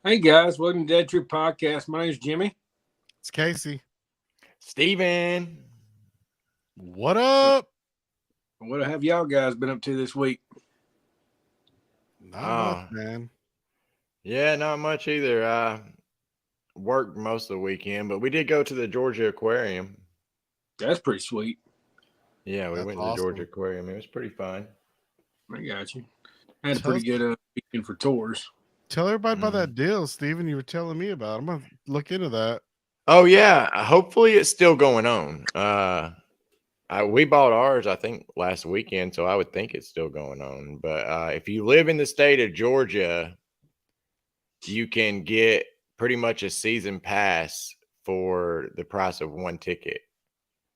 Hey guys, welcome to Dead Trip Podcast. My name's Jimmy. It's Casey. Steven. What up? What have y'all guys been up to this week? Not much, man. Yeah, not much either. I worked most of the weekend, but we did go to the Georgia Aquarium. That's pretty sweet. Yeah, we That's went to the Georgia Aquarium. It was pretty fun. I got you. I had a pretty good weekend for tours. Tell everybody about that deal, Steven, you were telling me about. I'm going to look into that. Oh, yeah. Hopefully it's still going on. We bought ours, I think, last weekend, so I would think it's still going on. But if you live in the state of Georgia, you can get pretty much a season pass for the price of one ticket.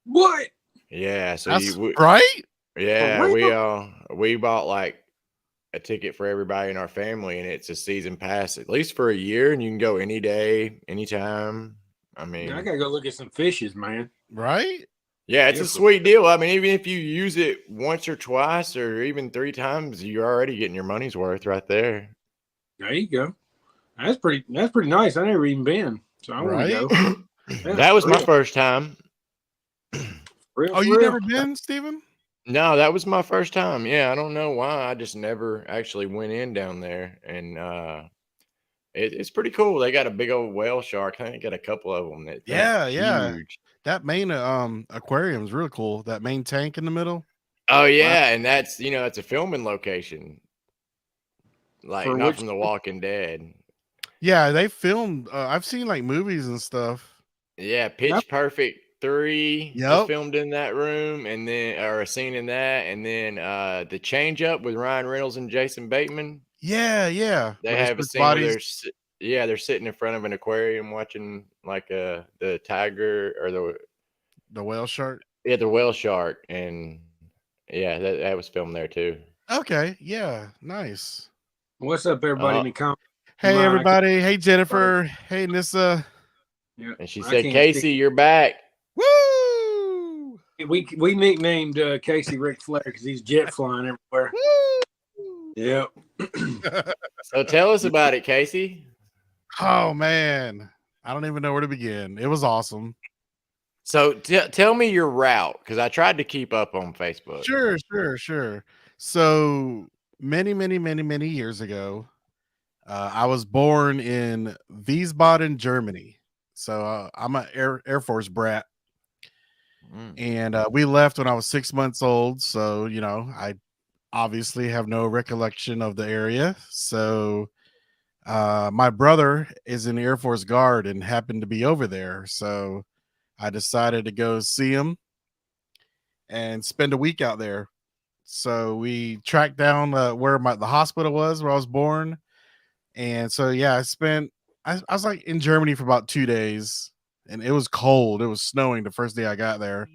What? Yeah. So That's right? Yeah, we bought like a ticket for everybody in our family, and it's a season pass at least for a year, and you can go any day, anytime. I mean, I gotta go look at some fishes, man. Right? Yeah, it's a sweet deal. I mean, even if you use it once or twice or even 3 times, you're already getting your money's worth right there. There you go. That's pretty nice. I never even been, so I want to go. That was my first time. You never been, Steven? No, that was my first time. Yeah, I don't know why. I just never actually went in down there, and it's pretty cool. They got a big old whale shark. I think they got a couple of them. Huge. That main aquarium is really cool. That main tank in the middle. Oh yeah, and that's it's a filming location. Like not from The Walking Dead. Yeah, they filmed. I've seen like movies and stuff. Yeah, Pitch Perfect 3 was filmed in that room, and then a scene in that, and then the Change Up with Ryan Reynolds and Jason Bateman. Yeah. They have a scene where they're sitting in front of an aquarium watching like the tiger or the whale shark. Yeah, the whale shark, and yeah, that was filmed there too. Okay, yeah, nice. What's up, everybody in the comments? Hey, everybody. Hey, Jennifer. Hey, Nissa. Yeah. And she said, Casey, you're back. Woo! We nicknamed Casey Ric Flair because he's jet flying everywhere. Woo! Yep. So tell us about it, Casey. Oh, man. I don't even know where to begin. It was awesome. So tell me your route, because I tried to keep up on Facebook. Sure. So many years ago, I was born in Wiesbaden, Germany. So I'm an Air Force brat. And we left when I was 6 months old. So, I obviously have no recollection of the area. So my brother is in the Air Force Guard and happened to be over there. So I decided to go see him and spend a week out there. So we tracked down where the hospital was where I was born. And so, yeah, I was like in Germany for about 2 days, and it was cold. It was snowing the first day I got there.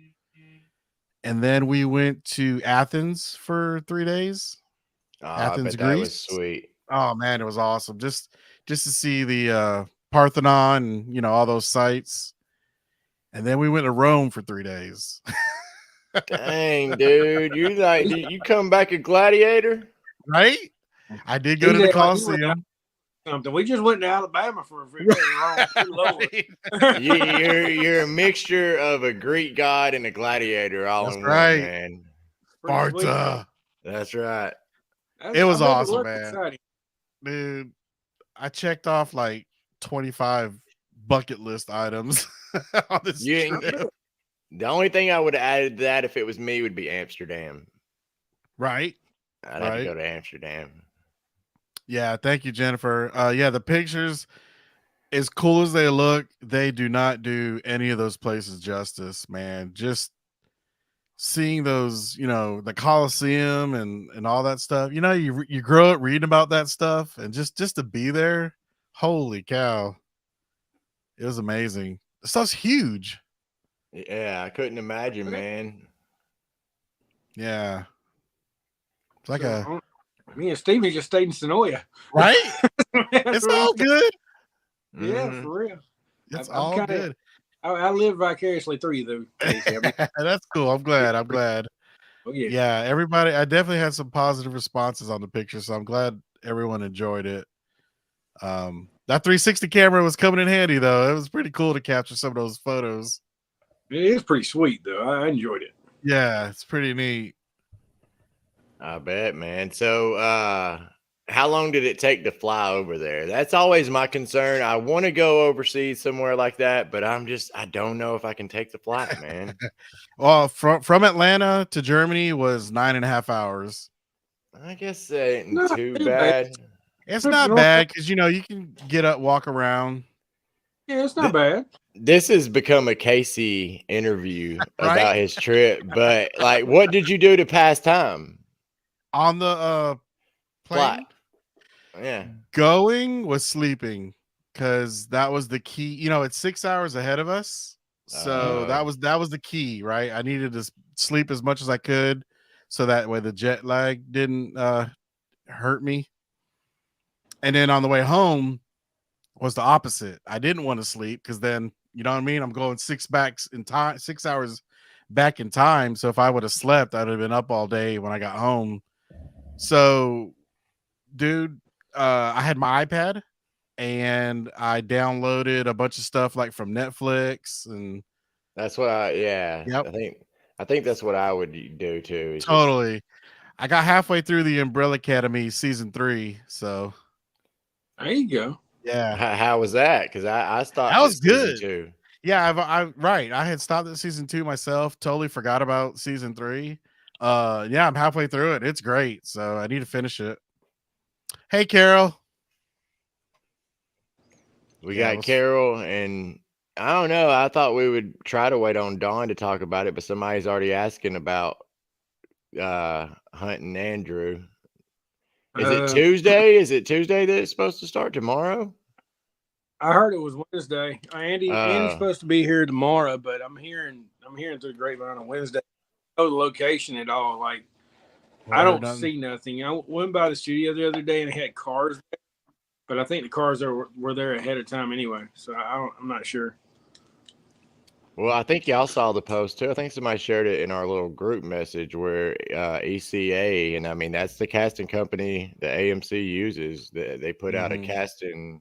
And then we went to Athens for 3 days. Athens, Greece. That was sweet. Oh man, it was awesome. Just to see the Parthenon and all those sites. And then we went to Rome for 3 days. Dang, dude. You come back a gladiator? Right? I did go to the Colosseum. Something. We just went to Alabama for a few days. You're a mixture of a Greek god and a gladiator all in one, man. Sparta. That's right. It was awesome, man. Exciting. Dude, I checked off like 25 bucket list items on this trip. The only thing I would have added to that if it was me would be Amsterdam. Right. I'd have to go to Amsterdam. Yeah, thank you, Jennifer. Yeah, the pictures, as cool as they look, they do not do any of those places justice, man. Just seeing those, the Colosseum and all that stuff. You grow up reading about that stuff, and just to be there, holy cow. It was amazing. The stuff's huge. Yeah, I couldn't imagine, man. Yeah. It's like me and Stevie just stayed in Sonoya. right? It's all good. Yeah, Mhm. for real. It's I'm all kinda- good. I live vicariously through you, though, Casey. I mean, That's cool. I'm glad. oh, yeah. Yeah, everybody. I definitely had some positive responses on the picture, so I'm glad everyone enjoyed it. That 360 camera was coming in handy, though. It was pretty cool to capture some of those photos. It is pretty sweet, though. I enjoyed it. Yeah, it's pretty neat. I bet, man. So, how long did it take to fly over there? That's always my concern. I want to go overseas somewhere like that, but I don't know if I can take the flight, man. Well, from Atlanta to Germany was 9.5 hours. I guess that ain't Not too too bad. bad. It's Trip to not North bad because you can get up, walk around. Yeah, it's not bad. This has become a Casey interview Right? about his trip, but like, what did you do to pass time? On the plane, Flight. Yeah. going was sleeping because that was the key. It's 6 hours ahead of us, so that was the key, right? I needed to sleep as much as I could, so that way the jet lag didn't hurt me. And then on the way home was the opposite. I didn't want to sleep because then you know what I mean. I'm going 6 hours back in time. So if I would have slept, I'd have been up all day when I got home. So, dude, I had my iPad and I downloaded a bunch of stuff like from Netflix and That's what yeah. Yep. I think that's what I would do too. is just- totally. I got halfway through the Umbrella Academy season 3, so There you go. yeah, how was that? Because I stopped. That was at season good. 2. yeah. I had stopped at season 2 myself. Totally forgot about season 3. Yeah, I'm halfway through it. It's great, so I need to finish it. Hey, Carol. We Yeah, got Carol, and I don't know. I thought we would try to wait on Dawn to talk about it, but somebody's already asking about hunting Andrew. Is it Tuesday? Is it Tuesday that it's supposed to start tomorrow? I heard it was Wednesday. Andy's supposed to be here tomorrow, but I'm hearing through the grapevine on Wednesday. Know the location at all? Like, I don't see nothing. I went by the studio the other day and they had cars there, but I think the cars were there ahead of time anyway. So I'm not sure. Well, I think y'all saw the post too. I think somebody shared it in our little group message where ECA, and I mean that's the casting company the AMC uses. They put out a casting,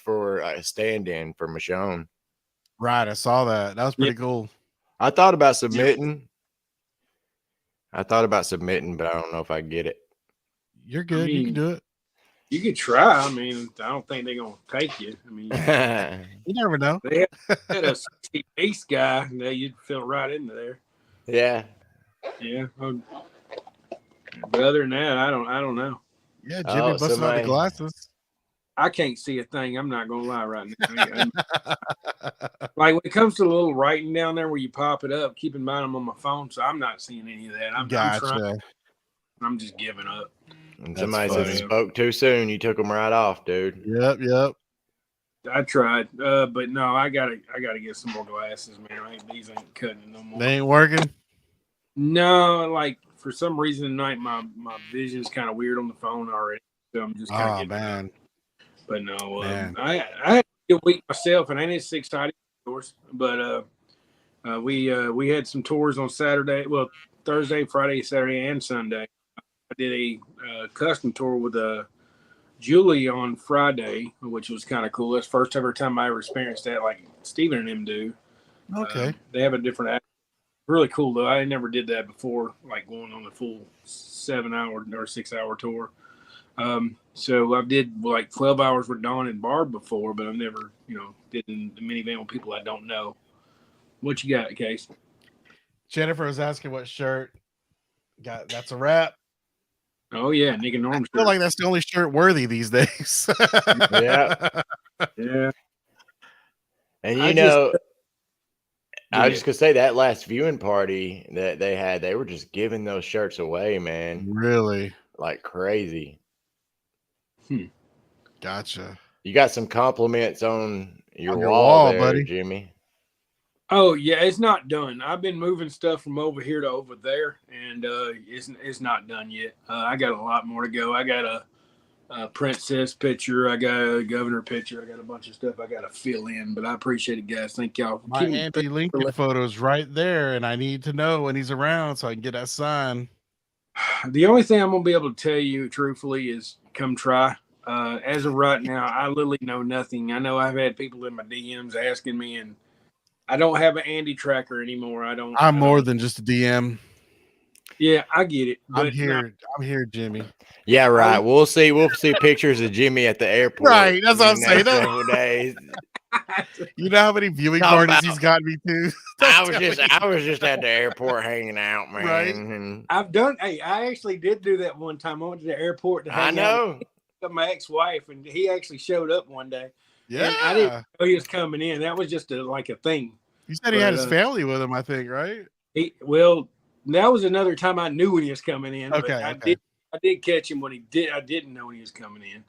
for a stand-in for Michonne. Right, I saw that. That was pretty cool. I thought about submitting. but I don't know if I get it. You're good. You can do it. You could try. I mean, I don't think they're gonna take you. I mean, you never know. They had a ace guy that you'd fit right into there. Yeah. Yeah. But other than that, I don't know. Yeah, Jimmy busting out the glasses. I can't see a thing. I'm not gonna lie right now. Like when it comes to the little writing down there where you pop it up, keep in mind I'm on my phone, so I'm not seeing any of that. I'm trying. I'm just giving up. And somebody says spoke too soon. You took them right off, dude. Yep. I tried, but no, I gotta get some more glasses, man. These ain't cutting no more. They ain't working. No, like for some reason tonight my vision's kind of weird on the phone already, so I'm just kind of man. Up. But no, I had a week myself, and I ain't as excited, of course. But we had some tours on Saturday. Well, Thursday, Friday, Saturday, and Sunday. I did a custom tour with Julie on Friday, which was kind of cool. That's the first ever time I ever experienced that, like Steven and him do. Okay. They have a different, really cool though. I never did that before, like going on a full 7-hour or 6-hour tour. So I did like 12 hours with Dawn and Barb before, but I've never, did in the minivan with people I don't know. What you got, Case? Jennifer was asking what shirt. That's a wrap. Oh yeah, Nick and Norm. I feel like that's the only shirt worthy these days. Yeah. And I was just gonna say that last viewing party that they had, they were just giving those shirts away, man. Really? Like crazy. Gotcha. You got some compliments on your On your wall wall, there, buddy. Jimmy. Oh yeah, it's not done. I've been moving stuff from over here to over there, and it's not done yet. I got a lot more to go. I got a princess picture. I got a governor picture. I got a bunch of stuff I got to fill in. But I appreciate it, guys. Thank y'all. My Andy Lincoln photo's right there, and I need to know when he's around so I can get that sign. The only thing I'm gonna be able to tell you truthfully is come try. As of right now, I literally know nothing. I know I've had people in my DMs asking me, and I don't have an Andy tracker anymore. I'm more than just a DM. Yeah, I get it. But I'm here, Jimmy. Yeah, right. We'll see pictures of Jimmy at the airport. Right, that's what I'm saying. Several days. You know how many viewing parties he's got me to? I was just at the airport hanging out, man. Right. And I actually did do that one time. I went to the airport to hang I know. out with my ex-wife, and he actually showed up one day. Yeah, and I didn't know he was coming in. That was just like a thing. He said he had his family with him, I think, right? Well, that was another time I knew when he was coming in. Okay, but I did catch him when he did. I didn't know when he was coming in.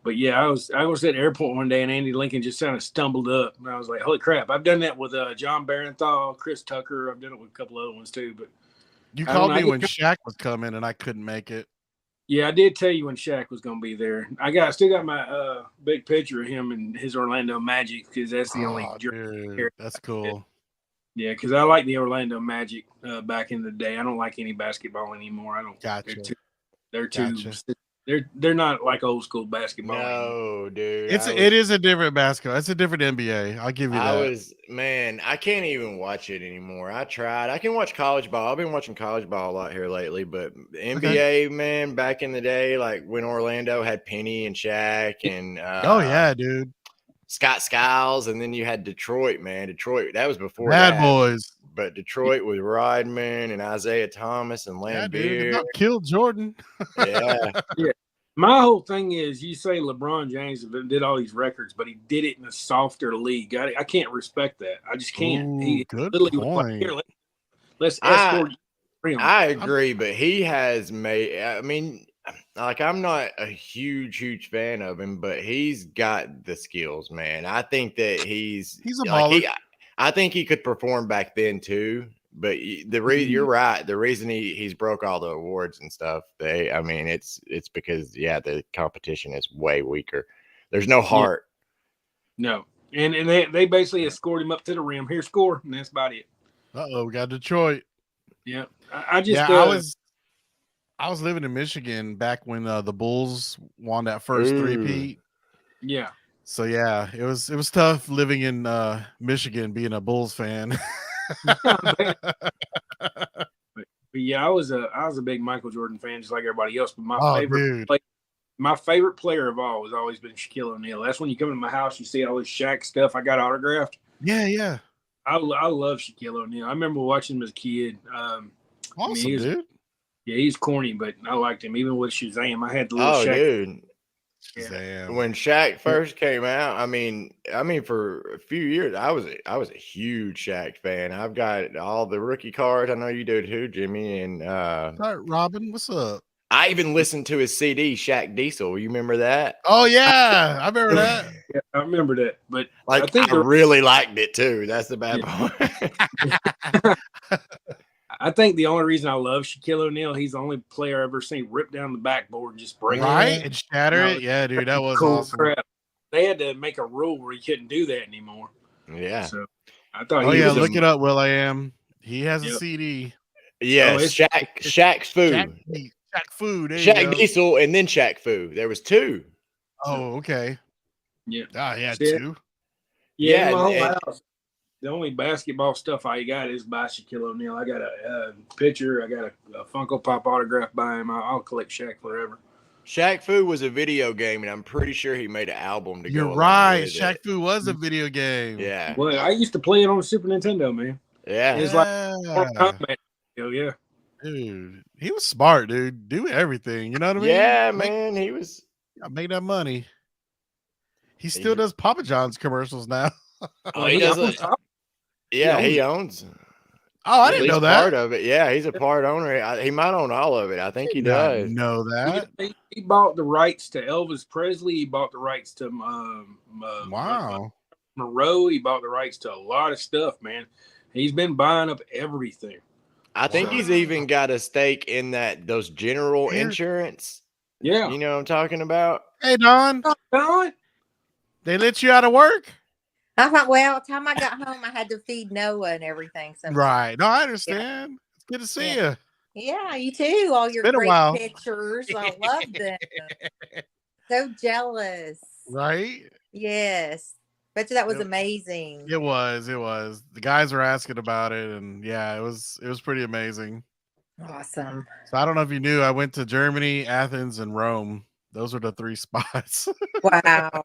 But yeah, I was at the airport one day, and Andy Lincoln just kind of stumbled up, and I was like, "Holy crap!" I've done that with John Barenthal, Chris Tucker. I've done it with a couple other ones too. But you called me when Shaq was coming, and I couldn't make it. Yeah, I did tell you when Shaq was going to be there. I still got my big picture of him and his Orlando Magic because that's the only. Dude, that's cool. Yeah, because I like the Orlando Magic back in the day. I don't like any basketball anymore. I don't. Gotcha. They're too. They're not like old school basketball. No, dude. It is a different basketball. It's a different NBA. I'll give you that. I can't even watch it anymore. I tried. I can watch college ball. I've been watching college ball a lot here lately, but the NBA, man, back in the day, like when Orlando had Penny and Shaq and oh yeah, dude. Scott Skiles, and then you had Detroit, man. Detroit, that was before Bad Boys. But Detroit with Rodman and Isaiah Thomas and Lambeer. Yeah, dude, killed Jordan. Yeah. Yeah. My whole thing is, you say LeBron James did all these records, but he did it in a softer league. I can't respect that. I just can't. Ooh, good literally point. was like, let's escort you. I agree, but he has made. I mean, like I'm not a huge fan of him, but he's got the skills, man. I think that he's a baller. I think he could perform back then too. But the reason you're right, the reason he's broke all the awards and stuff, it's because the competition is way weaker. There's no heart. No, and they basically escort him up to the rim. Here, score, and that's about it. We got Detroit. Yeah, I was living in Michigan back when the Bulls won that first three-peat. Yeah. So yeah, it was tough living in Michigan, being a Bulls fan. But yeah, I was a big Michael Jordan fan, just like everybody else. But my favorite player of all has always been Shaquille O'Neal. That's when you come to my house, you see all this Shaq stuff I got autographed. Yeah. I love Shaquille O'Neal. I remember watching him as a kid. Awesome, dude. Yeah, he's corny, but I liked him. Even with Shazam, I had the little Shaq. Dude. Yeah. When Shaq first came out, I mean, for a few years, I was a huge Shaq fan. I've got all the rookie cards. I know you do too, Jimmy. And all right, Robin, what's up? I even listened to his CD, Shaq Diesel. You remember that? Oh yeah, I remember that. Yeah, I remember that. But I really liked it too. That's the bad part. I think the only reason I love Shaquille O'Neal, he's the only player I've ever seen rip down the backboard and just break it and shatter it. Yeah, dude, that was cool awesome. Crap. They had to make a rule where you couldn't do that anymore. Yeah. So I thought. Look it up, Will.i.am. He has a CD. Yeah, Shaq's Fu. Shaq Fu. Shaq Diesel and then Shaq Fu. There was two. Oh, okay. Yeah. He had two. Yeah. My whole house. The only basketball stuff I got is by Shaquille O'Neal. I got a picture. I got a Funko Pop autograph by him. I'll collect Shaq forever. Shaq Fu was a video game, and I'm pretty sure he made an album to go. You're right. Shaq Fu was a video game. Yeah. Well, I used to play it on the Super Nintendo, man. Yeah. It's like combat. Yeah. Dude, he was smart, dude. Do everything. You know what I mean? Yeah, man. He was. Made that money. He still does Papa John's commercials now. Oh, he does. Yeah, he owns. Oh, I At didn't know least that. part of it. Yeah, he's a part owner. He might own all of it. I think he Did not does. know that. He bought the rights to Elvis Presley. He bought the rights to Wow. Monroe. He bought the rights to a lot of stuff, man. He's been buying up everything. I think he's even got a stake in those general insurance. Yeah. You know what I'm talking about? Hey, Don. Don? They let you out of work? I thought, well, the time I got home, I had to feed Noah and everything. So Right. No, I understand. Yeah. It's good to see you. Yeah, you too. All your great pictures. I love them. So jealous. Right? Yes. Bet you that was amazing. It was. The guys were asking about it, and yeah, it was pretty amazing. Awesome. So I don't know if you knew, I went to Germany, Athens, and Rome. Those were the 3 spots. Wow.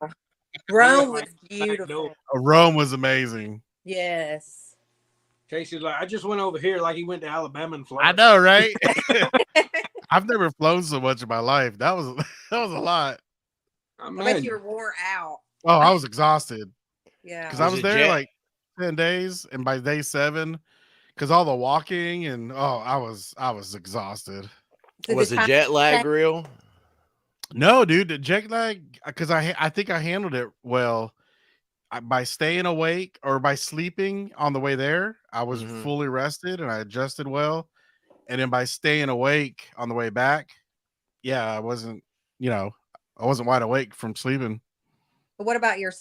Rome was beautiful. Rome was amazing. Yes. Casey's like, I just went over here like he went to Alabama and Florida. I know, right? I've never flown so much in my life. That was a lot. I bet you were wore out. Oh, I was exhausted. Yeah. Because I was there like 10 days, and by day 7, because all the walking and I was exhausted. Was the jet lag real? No, dude, the jet lag, because I think I handled it well. By staying awake or by sleeping on the way there, I was fully rested and I adjusted well. And then by staying awake on the way back, I wasn't wide awake from sleeping. But what about your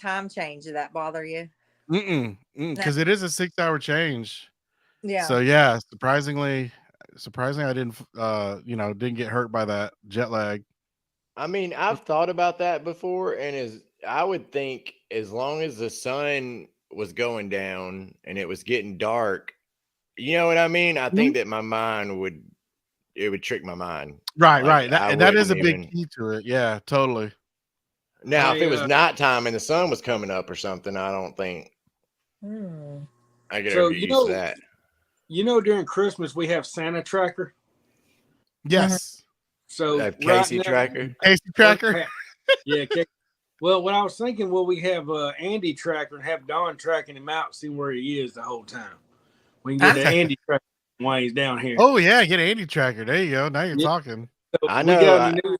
time change? Did that bother you? Because it is a 6-hour change. Yeah. So yeah, surprisingly, I didn't didn't get hurt by that jet lag. I mean, I've thought about that before, and I would think as long as the sun was going down and it was getting dark, you know what I mean? I think that my mind would trick my mind. Right. That is a big key to it. Yeah, totally. Now, if it was nighttime and the sun was coming up or something, I don't think I could ever use that. You know, during Christmas we have Santa Tracker. Yes. So Casey Tracker. Casey Tracker. Yeah. Well, what I was thinking, we have Andy Tracker and have Don tracking him out, see where he is the whole time. We can get the Andy Tracker while he's down here. Oh yeah, get Andy Tracker. There you go. Now you're talking. So I know. We got any news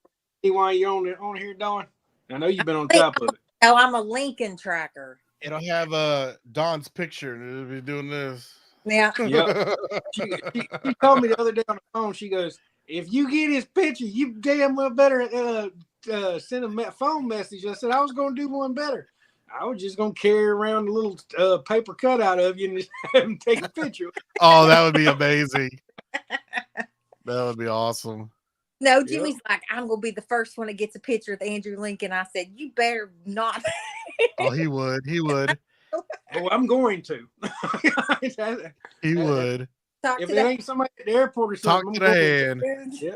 while you're on here, Don? I know you've been on top of it. Oh, I'm a Lincoln Tracker. It'll have Don's picture and it'll be doing this. Yeah. Yep. She told me the other day on the phone, she goes, if you get his picture, you damn well better send a phone message. I said, I was going to do one better. I was just going to carry around a little paper cutout of you and just have him take a picture. Oh, that would be amazing. That would be awesome. No, Jimmy's like, I'm going to be the first one that gets a picture with Andrew Lincoln. I said, you better not. Oh, he would. Oh, I'm going to. He would. If it ain't somebody at the airport or something. Talk to the hand. Yep.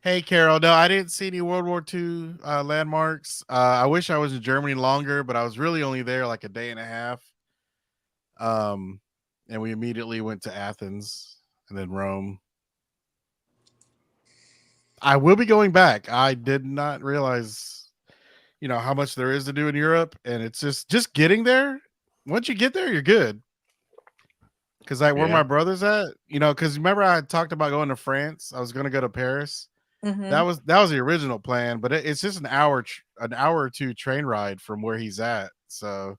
Hey, Carol. No, I didn't see any World War II landmarks. I wish I was in Germany longer, but I was really only there like a day and a half. And we immediately went to Athens and then Rome. I will be going back. I did not realize, how much there is to do in Europe, and it's just getting there. Once you get there, you're good. Because where my brother's at, because remember I talked about going to France. I was going to go to Paris. Mm-hmm. That was the original plan, but it's just an hour or two train ride from where he's at. So,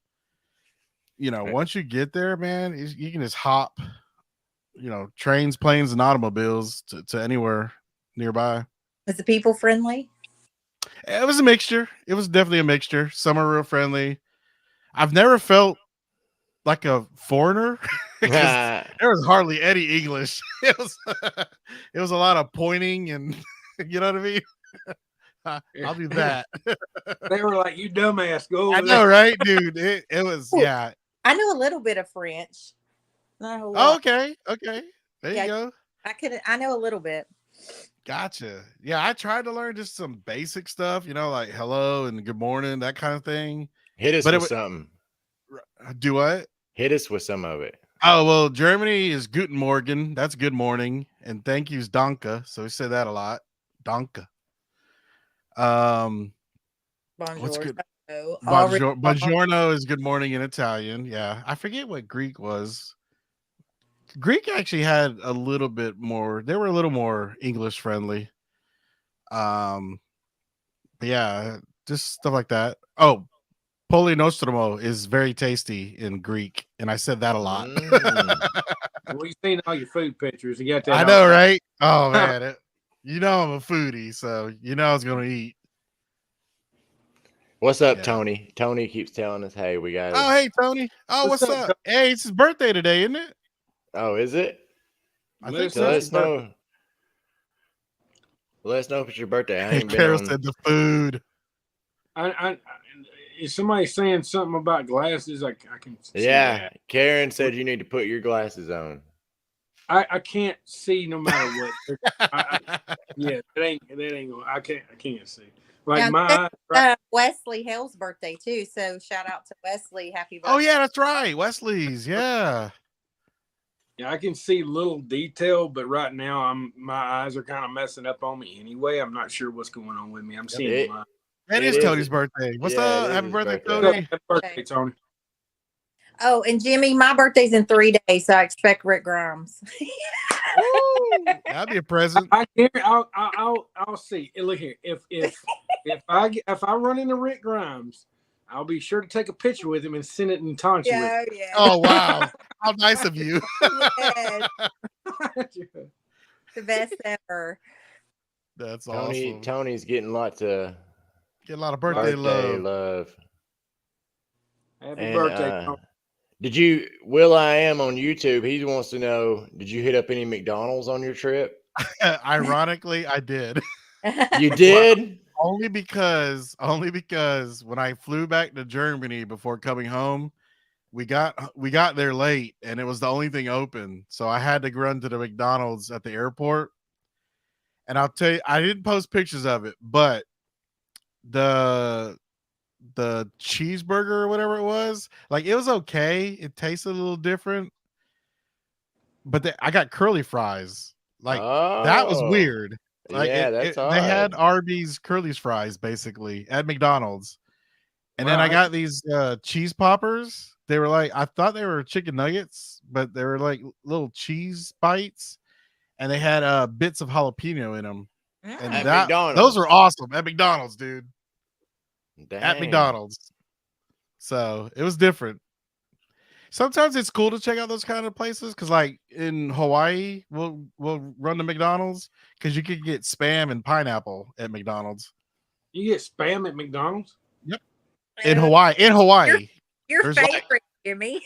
once you get there, man, you can just hop, trains, planes, and automobiles to anywhere nearby. Was the people friendly? It was a mixture. It was definitely a mixture. Some are real friendly. I've never felt like a foreigner. There was hardly any English. It was a lot of pointing and you know what I mean? I'll do that. They were like, you dumbass, go over I know, right, dude? It was, yeah. I know a little bit of French. Not a whole lot. lot. Okay. There you go. I know a little bit. Gotcha. Yeah, I tried to learn just some basic stuff, like hello and good morning, that kind of thing. Hit us with something. Do what? Hit us with some of it. Oh, well, Germany is Guten Morgen. That's good morning. And thank you's Danke. So we say that a lot. Danke. Bonjour. What's good? Buongiorno is good morning in Italian. Yeah. I forget what Greek was. Greek actually had a little bit more. They were a little more English friendly. But yeah, just stuff like that. Oh, Poli Nostromo is very tasty in Greek, and I said that a lot. We've seen all your food pictures. You got that. I know, right? Oh man, you know I'm a foodie, so you know I was gonna eat. What's up, Tony? Tony keeps telling us, "Hey, we got." Oh, hey, Tony. Oh, what's up? Hey, it's his birthday today, isn't it? Oh, is it? I think so. Let us know. Let us know if it's your birthday. I ain't been Carol on... said the food. Is somebody saying something about glasses? I can. Yeah, that. Karen said you need to put your glasses on. I can't see no matter what. Yeah, that ain't. I can't see. Like Wesley Hale's birthday too. So shout out to Wesley. Happy birthday. Oh yeah, that's right. Wesley's. Yeah. Yeah, I can see little detail, but right now my eyes are kind of messing up on me anyway. I'm not sure what's going on with me. I'm seeing it. That is Tony's birthday. What's up? Happy birthday, Tony. Happy birthday, Tony. Oh, and Jimmy, my birthday's in 3 days, so I expect Rick Grimes. That'd be a present. I'll see. Look here. If I run into Rick Grimes, I'll be sure to take a picture with him and send it in taunt you with. Yeah. Oh wow. How nice of you. Yes. The best ever. That's awesome. Tony's getting a lot of birthday love. Happy birthday, Tony. Did you, Will I Am on YouTube? He wants to know, did you hit up any McDonald's on your trip? Ironically, I did. You did? Only because when I flew back to Germany before coming home, we got there late and it was the only thing open. So I had to run to the McDonald's at the airport. And I'll tell you, I didn't post pictures of it, but the cheeseburger or whatever it was, like it was okay. It tasted a little different, but I got curly fries. Like that was weird. Like that's they had Arby's Curly's fries basically at McDonald's, and then I got these cheese poppers. They were like, I thought they were chicken nuggets, but they were like little cheese bites, and they had bits of jalapeno in them. And those were awesome at McDonald's, dude. Dang. At McDonald's. So it was different. Sometimes it's cool to check out those kind of places because, like in Hawaii, we'll run to McDonald's because you could get Spam and pineapple at McDonald's. You get Spam at McDonald's? Yep. In Hawaii. Your favorite, Jimmy.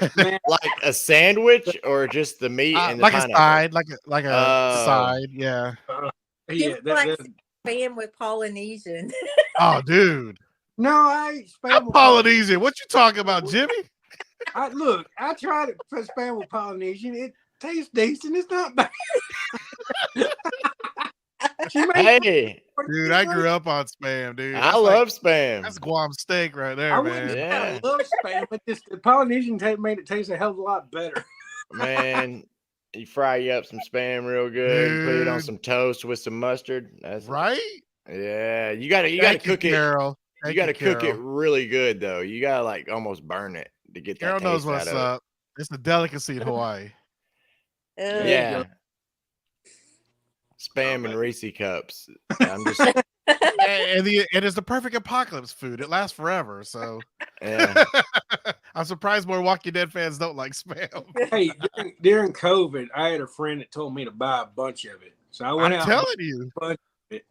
Like a sandwich or just the meat and the like pineapple? A side, like a side, yeah. Like Spam with Polynesian. Oh, dude. No, I ate Spam with Polynesian. What you talking about, Jimmy? I tried it for Spam with Polynesian. It tastes decent. It's not bad. Hey, dude, I grew up on Spam, dude. I love Spam. That's Guam steak right there, man. I love Spam, but the Polynesian made it taste a hell of a lot better. Man, you fry you up some Spam real good, dude. Put it on some toast with some mustard. That's right. Yeah, you gotta cook it. Carol. You gotta cook it really good though. You gotta like almost burn it to get that. Carol knows what's up. It's a delicacy in Hawaii. Yeah. Spam and Reese cups. I'm just and it's the perfect apocalypse food. It lasts forever. So yeah. I'm surprised more Walking Dead fans don't like Spam. Hey, during COVID, I had a friend that told me to buy a bunch of it. So I went out. I'm telling you. A bunch of it,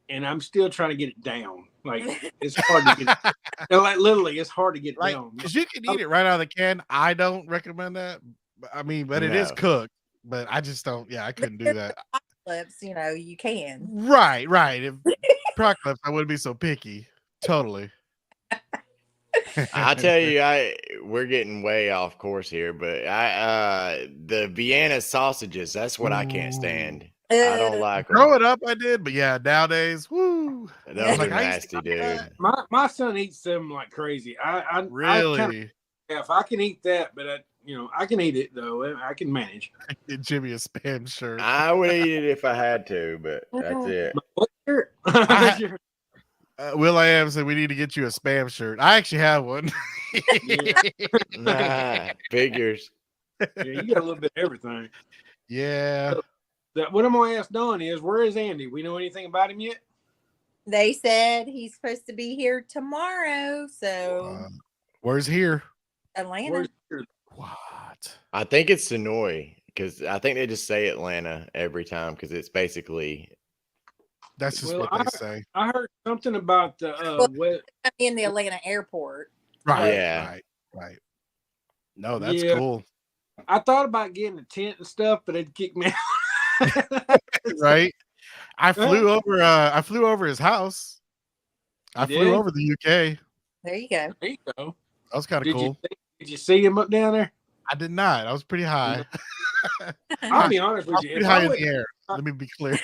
and I'm still trying to get it down. Like it's hard to get it. Like literally, it's hard to get down. Because you can eat it right out of the can. I don't recommend that. I mean, but it is cooked. But I just don't. Yeah, I couldn't do that. Apocalypse, you can. Right. If Apocalypse, I wouldn't be so picky. Totally. I'll tell you, we're getting way off course here, but the Vienna sausages, that's what I can't stand. I don't like them. Growing up, I did, but yeah, nowadays, woo. Those are nasty, dude. My son eats them like crazy. I really. If I can eat that, but I can eat it though. I can manage. Get Jimmy a Spam shirt. I would eat it if I had to, but that's it. Will I Am said we need to get you a Spam shirt. I actually have one. Nah, figures. Yeah, you got a little bit of everything. Yeah. What I'm gonna ask Dawn is, where is Andy? We know anything about him yet? They said he's supposed to be here tomorrow. So Where's here? Atlanta. What? I think it's Sonoy because I think they just say Atlanta every time because it's basically. That's just what they say. I heard something about the in the Atlanta airport. Right. Yeah. Right. No, that's cool. I thought about getting a tent and stuff, but it'd kick me out. Right. I flew over his house. I flew over the UK. There you go. There you go. That was kind of cool. Did you see him up down there? I did not. I was pretty high. I'll be honest with you. Pretty high in the air. Let me be clear.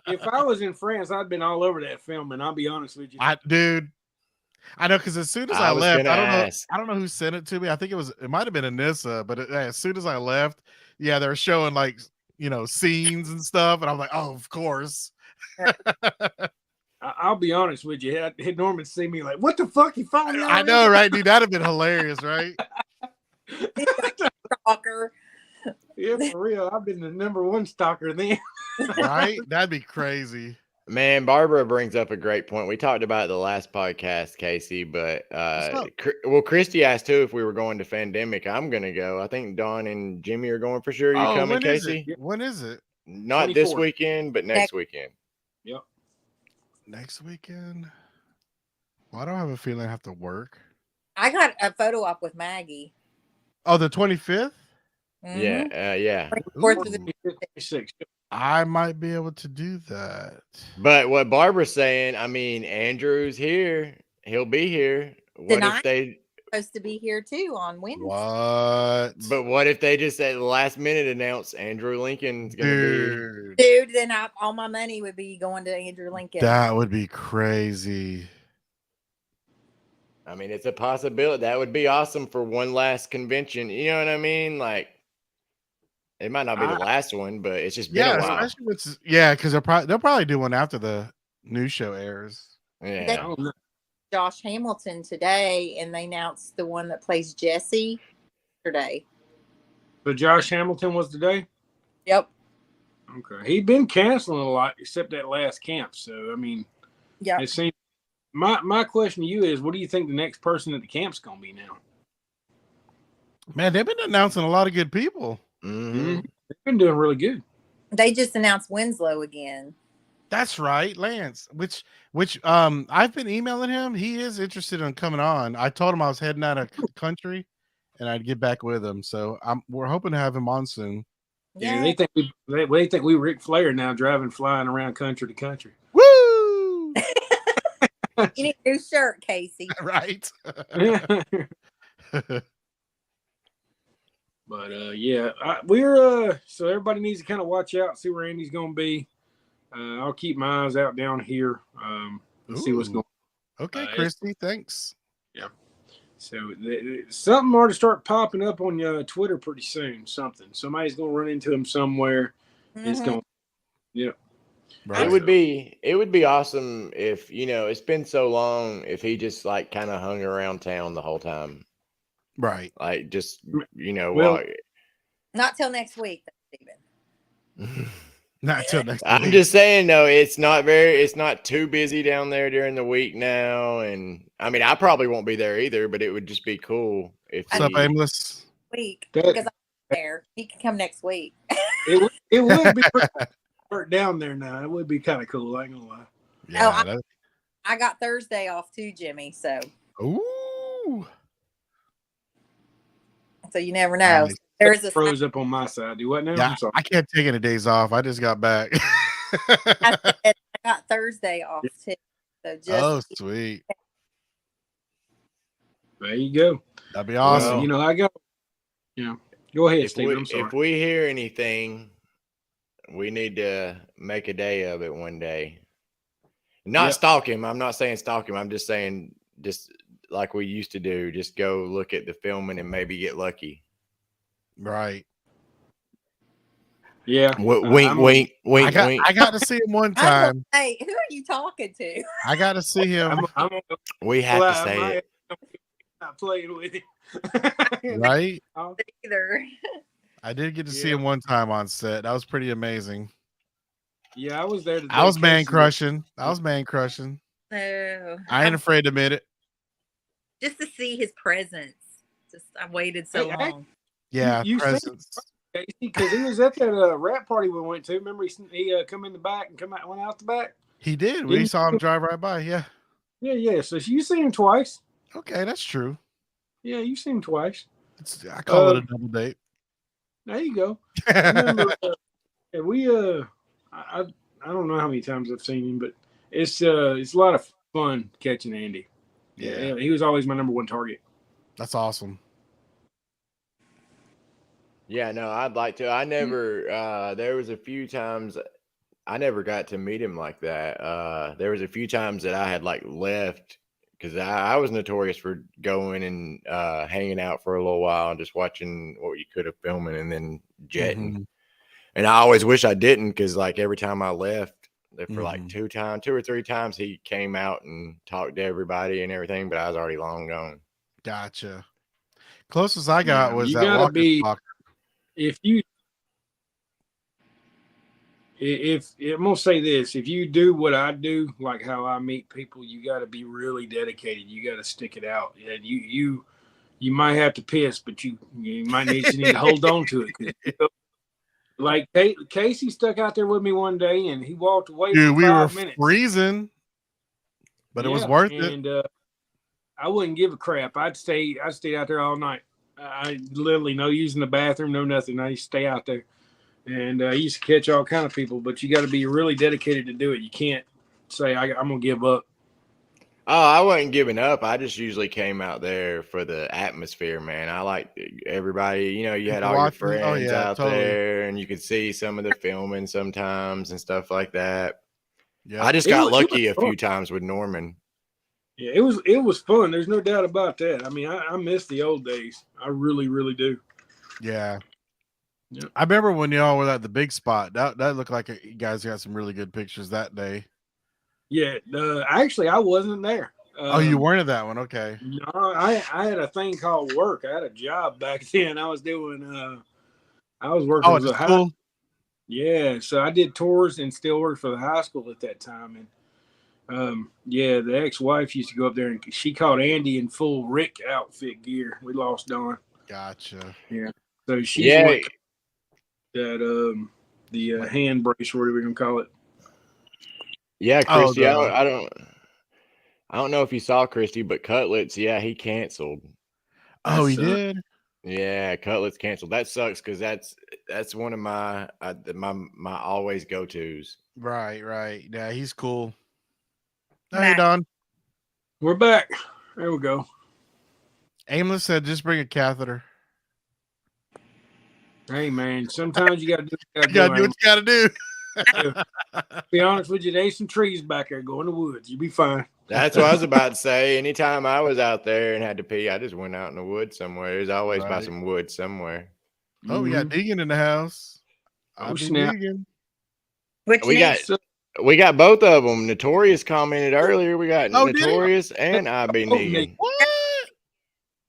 If I was in France, I'd been all over that film, and I'll be honest with you. Dude, I know because as soon as I left, I don't know who sent it to me. I think it might have been Anissa, but as soon as I left, yeah, they're showing like scenes and stuff, and I'm like, oh, of course. I'll be honest with you. Had Norman see me like, what the fuck you following? I know, right, dude? That'd have been hilarious, right? Stalker. Yeah, for real. I've been the #1 stalker then. Right? That'd be crazy. Man, Barbara brings up a great point. We talked about it the last podcast, Casey, but Christy asked too if we were going to Fandemic. I'm gonna go. I think Dawn and Jimmy are going for sure. Are you coming, Casey? When is it? Not 24th. This weekend, but next weekend. Yep. Next weekend? Well, I don't have a feeling I have to work. I got a photo op with Maggie. Oh, the 25th? Mm-hmm. Yeah. 4th to the 56th. I might be able to do that. But what Barbara's saying, I mean, Andrew's here. He'll be here. What if they supposed to be here too on Wednesday? What? But what if they just at the last minute announce Andrew Lincoln's gonna be? Dude, then all my money would be going to Andrew Lincoln. That would be crazy. I mean, it's a possibility. That would be awesome for one last convention. You know what I mean? Like, it might not be the last one, but it's just been a while. Because they'll probably do one after the news show airs. Yeah. Josh Hamilton today, and they announced the one that plays Jesse yesterday. So Josh Hamilton was today? Yep. Okay. He'd been canceling a lot except that last camp. So I mean, yeah. It seems my question to you is, what do you think the next person at the camp's gonna be now? Man, they've been announcing a lot of good people. Mm-hmm. They've been doing really good. They just announced Winslow again. That's right, Lance. Which I've been emailing him. He is interested in coming on. I told him I was heading out of country, and I'd get back with him. So we're hoping to have him on soon. Yeah, they think we Ric Flair now, flying around country to country. Woo! You need a new shirt, Casey. Right. But we're so everybody needs to kind of watch out, see where Andy's going to be. I'll keep my eyes out down here. See what's going on. Okay, Christy, thanks. Yeah. So something ought to start popping up on Twitter pretty soon. Somebody's going to run into him somewhere. Mm-hmm. It's going. Yeah. Right. It would be awesome if it's been so long if he just like kind of hung around town the whole time. Right. Like just not till next week, Stephen. Not till next week. I'm just saying though, it's not too busy down there during the week now. And I mean I probably won't be there either, but it would just be cool if What's up, Aimless? Week because I'm there. He can come next week. It would be down there now. It would be kind of cool, I ain't gonna lie. Yeah, I got Thursday off too, Jimmy. So So you never know. Nice. There's a froze up on my side. Do what now? Yeah, I can't take any days off. I just got back. I got Thursday off too. So sweet. There you go. That'd be awesome. Well, I got. Go ahead, Steve. I'm sorry. If we hear anything, we need to make a day of it one day. Not stalk him. I'm not saying stalk him. I'm just saying just like we used to do. Just go look at the filming and maybe get lucky. Right. Yeah. Wink, wink. I got to see him one time. Hey, who are you talking to? I got to see him. We have to say it. not playing with him. Right? Either. I did get to see him one time on set. That was pretty amazing. Yeah, I was there. I was man crushing. No, I ain't afraid to admit it. Just to see his presence. I waited so long. Yeah, you presence. Because he was at that rap party we went to. Remember, he come in the back and went out the back. He did. We saw him drive right by. Yeah. Yeah. So you seen him twice. Okay, that's true. Yeah, you've seen him twice. I call it a double date. There you go. I remember, I don't know how many times I've seen him, but it's a lot of fun catching Andy. Yeah, he was always my number one target. That's awesome. Yeah, no, I'd like to. I never. There was a few times I never got to meet him like that. There was a few times that I had like left because I was notorious for going and hanging out for a little while and just watching what you could have filming and then jetting. Mm-hmm. And I always wish I didn't because like every time I left for like 2 or 3 times, he came out and talked to everybody and everything, but I was already long gone. Gotcha. Closest I got was that gotta Walker be Talk. If I'm gonna say this, if you do what I do, like how I meet people, you got to be really dedicated. You got to stick it out, and you might have to piss, but you might need to hold on to it. Like Casey stuck out there with me one day, and he walked away. Dude, for 5 minutes. Freezing, but it was worth it. And I wouldn't give a crap. I'd stay out there all night. I literally no using the bathroom, no nothing. I used to stay out there, and I used to catch all kind of people. But you got to be really dedicated to do it. You can't say I'm gonna give up. Oh, I wasn't giving up. I just usually came out there for the atmosphere, man. I like everybody. You know, you had all your friends out there, and you could see some of the filming sometimes and stuff like that. Yeah, I just got lucky a few times with Norman. Yeah, it was fun. There's no doubt about that. I mean, I miss the old days. I really, really do. Yeah. I remember when y'all were at the big spot. That looked like you guys got some really good pictures that day. Yeah. Actually, I wasn't there. Oh, you weren't at that one? Okay. No, I had a thing called work. I had a job back then. I was doing. I was working. Oh, it's cool. Yeah, so I did tours and still worked for the high school at that time, and. The ex-wife used to go up there and she caught Andy in full Rick outfit gear. We lost Dawn. Gotcha. Yeah. So she went that the hand brace, whatever we're gonna call it. Yeah, Christy. I don't know if you saw Christy, but Cutlets, he canceled. Oh, he did? Yeah, Cutlets canceled. That sucks because that's one of my always go-tos. Right. Yeah, he's cool. Hey, Don. We're back. There we go. Aimless said, just bring a catheter. Hey, man. Sometimes you got to do what you got to do. To be honest with you, there's some trees back there. Go in the woods. You'll be fine. That's what I was about to say. Anytime I was out there and had to pee, I just went out in the woods somewhere. There's always by some wood somewhere. Oh, we got digging in the house. I'll be digging. We got both of them. Notorious commented earlier. We got Notorious and IB Negan.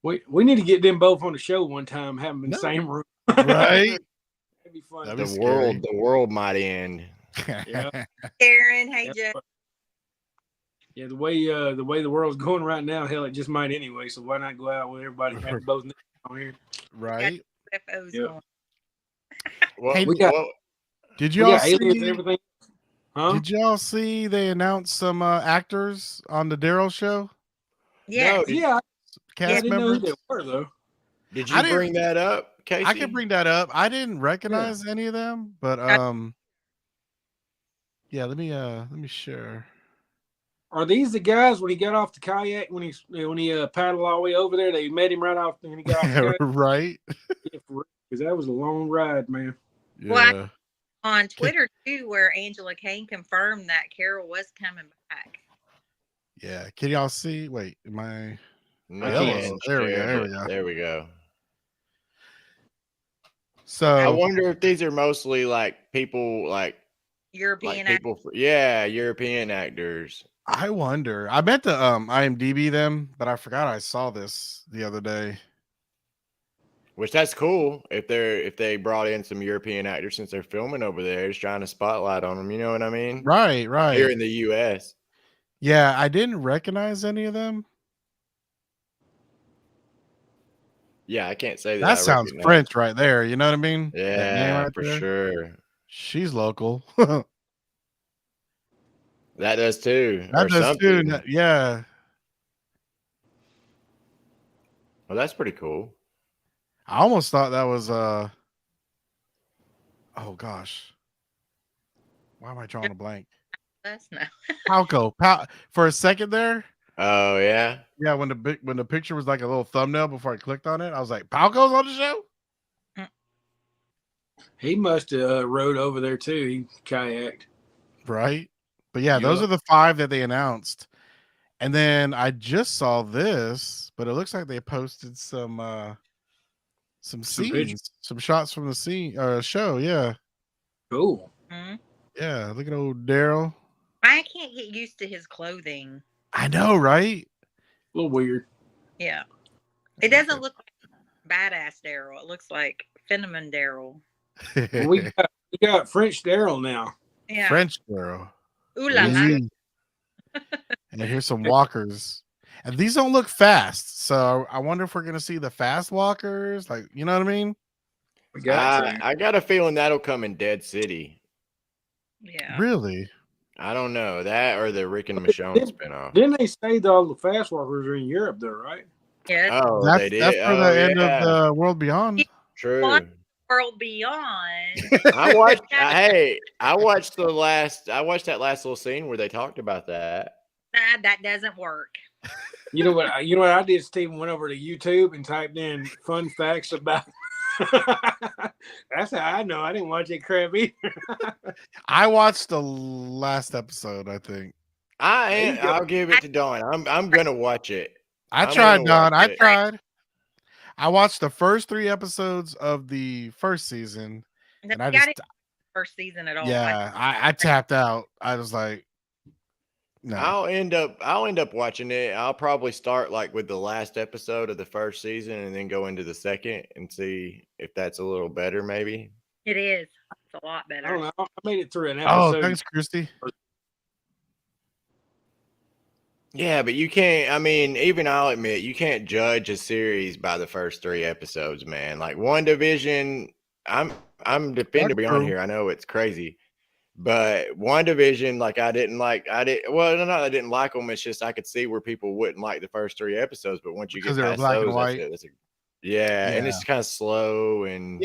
What? We need to get them both on the show one time. Have them in the same room. Right. That'd be fun. The world might end. Yeah. Karen, hey Jeff. Yeah, the way the world's going right now, hell, it just might anyway. So why not go out with everybody have both on here? Right. Yeah. Well, did you all see and everything? Huh? Did y'all see they announced some actors on the Daryl show? Yeah. Cast members. Know who they were, though. Did you bring that up, Casey? I can bring that up. I didn't recognize any of them, but let me share. Are these the guys when he got off the kayak when he paddled all the way over there? They met him right off when he got off the kayak? Right. Because that was a long ride, man. Yeah. Well, on Twitter too, where Angela Kane confirmed that Carol was coming back. Yeah. Can y'all see? Wait, am I? No, there we go. So I wonder if these are mostly like people like European Like people, European actors. I wonder. I meant to IMDb them, but I forgot I saw this the other day. Which that's cool if they brought in some European actors since they're filming over there, just trying to spotlight on them. You know what I mean? Right. Here in the U.S. Yeah, I didn't recognize any of them. Yeah, I can't say that I sounds recognize. French right there. You know what I mean? That name Yeah, right for there. sure. She's local. That does too. That or does something. too. Yeah. Well, that's pretty cool. I almost thought that was oh gosh. Why am I drawing a blank? That's no. Palco. For a second there. Oh yeah. Yeah, when the picture was like a little thumbnail before I clicked on it, I was like, Palco's on the show? He must have rode over there too. He kayaked. Right. But yeah, those are the 5 that they announced. And then I just saw this, but it looks like they posted some scenes, some shots from the show. Yeah. Cool. Mm-hmm. Yeah. Look at old Daryl. I can't get used to his clothing. I know, right? A little weird. Yeah. It doesn't look like badass Daryl. It looks like Fenneman Daryl. Well, we got French Daryl now. Yeah. French Daryl. Ooh la la. And here's some walkers. And these don't look fast. So I wonder if we're going to see the fast walkers. Like, you know what I mean? I got a feeling that'll come in Dead City. Yeah. Really? I don't know. That or the Rick and Michonne spinoff. Didn't they say that all the fast walkers are in Europe though, right? Yeah. Oh, That's, they did. that's for the end of the World Beyond. True. World Beyond. I watched I watched that last little scene where they talked about that. Nah, that doesn't work. You know what I did, Stephen? Went over to YouTube and typed in fun facts about that's how I know I didn't watch that crap either. I watched the last episode, I think. I'll give it to Dawn. I'm gonna watch it. I tried, Don. I tried. I watched the first 3 episodes of the first season, and I just first season at all. Yeah, I tapped out. I was like, no. I'll end up watching it. I'll probably start like with the last episode of the first season and then go into the second and see if that's a little better, maybe. It is. It's a lot better. I don't know. I made it through an episode. Oh, thanks, Christy. Yeah, but you can't. I mean, even I'll admit you can't judge a series by the first 3 episodes, man. Like WandaVision, I'm defending to be on here. I know it's crazy, but WandaVision, like I didn't like them. It's just I could see where people wouldn't like the first 3 episodes, but once you get past black those, and white. Yeah, and it's kind of slow and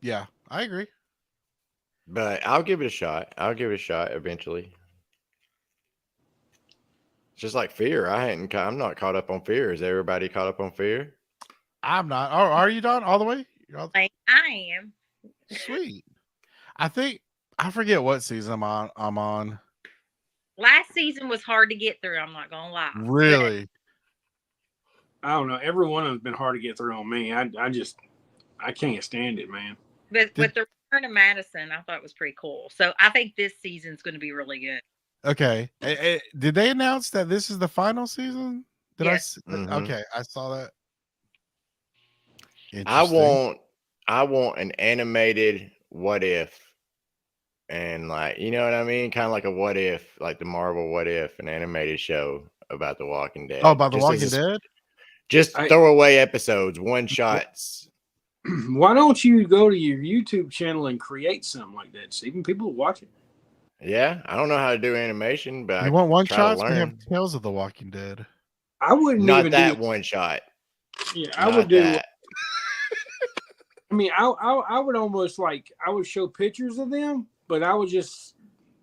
yeah, I agree. But I'll give it a shot. Eventually. Just like Fear, I'm not caught up on Fear. Is everybody caught up on Fear? I'm not. Oh, are you done all the way? I am. Sweet. I forget what season I'm on. Last season was hard to get through. I'm not gonna lie. Really? I don't know. Every one of them's been hard to get through on me. I can't stand it, man. But with the return of Madison, I thought it was pretty cool. So I think this season's going to be really good. Okay. Did they announce that this is the final season? Yes. Okay, I saw that. I want an animated What If, and like, you know what I mean, kind of like a What If, like the Marvel What If, an animated show about The Walking Dead. Oh, about The Walking Dead? Just throwaway episodes, one shots. Why don't you go to your YouTube channel and create something like that? Stephen, people watch it. Yeah, I don't know how to do animation, but you want one shot? We have Tales of the Walking Dead. I wouldn't not even that do one shot. Yeah, I would do. I mean, I would almost like I would show pictures of them, but I would just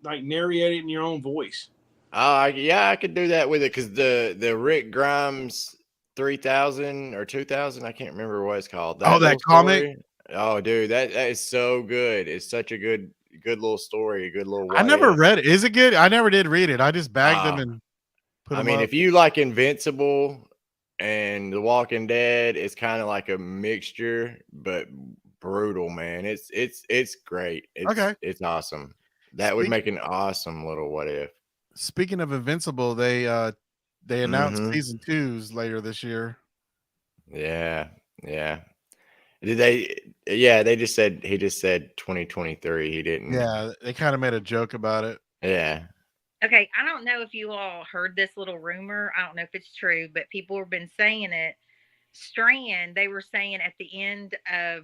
like narrate it in your own voice. Yeah, I could do that with it because the Rick Grimes 3000 or 2000, I can't remember what it's called. That comic. Oh, dude, that is so good. It's such a good little story, a good little. I never read it. Is it good? I never did read it. I just bagged them and put them. I mean, if you like Invincible and The Walking Dead, it's kind of like a mixture, but brutal, man. It's great. It's awesome. That would make an awesome little what if. Speaking of Invincible, they announced season 2s later this year. Yeah. Did they? Yeah, he just said 2023. He didn't. Yeah, they kind of made a joke about it. Yeah. Okay, I don't know if you all heard this little rumor. I don't know if it's true, but people have been saying it. Strand, they were saying at the end of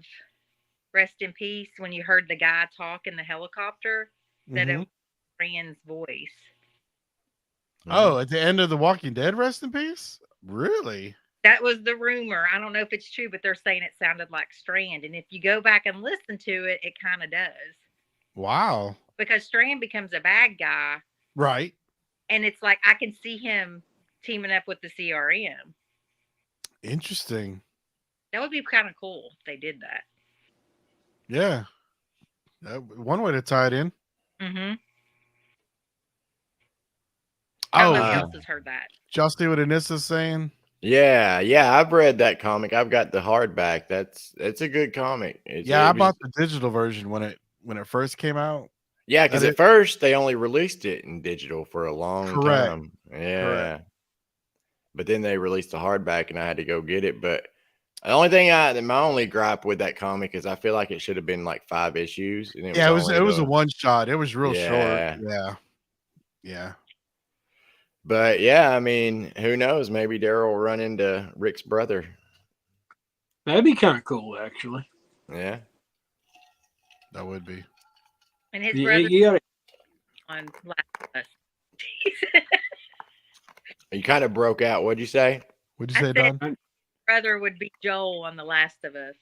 Rest in Peace, when you heard the guy talk in the helicopter, that it was Strand's voice. Oh, at the end of The Walking Dead, Rest in Peace? Really? That was the rumor. I don't know if it's true, but they're saying it sounded like Strand. And if you go back and listen to it, it kind of does. Wow. Because Strand becomes a bad guy. Right. And it's like, I can see him teaming up with the CRM. Interesting. That would be kind of cool if they did that. Yeah. One way to tie it in. Mm-hmm. Oh, nobody else has heard that. Y'all see what Anissa's saying? Yeah. I've read that comic. I've got the hardback. It's a good comic. I bought the digital version when it first came out. Yeah, because at first they only released it in digital for a long time. Yeah. Correct. But then they released the hardback and I had to go get it. But the only thing my only gripe with that comic is I feel like it should have been like 5 issues. And it was a one shot. It was real short. Yeah. But yeah, I mean, who knows? Maybe Daryl will run into Rick's brother. That'd be kind of cool, actually. Yeah. That would be. And his brother on Last of Us. You kind of broke out. What'd you say? What'd you say, Don? Brother would be Joel on The Last of Us.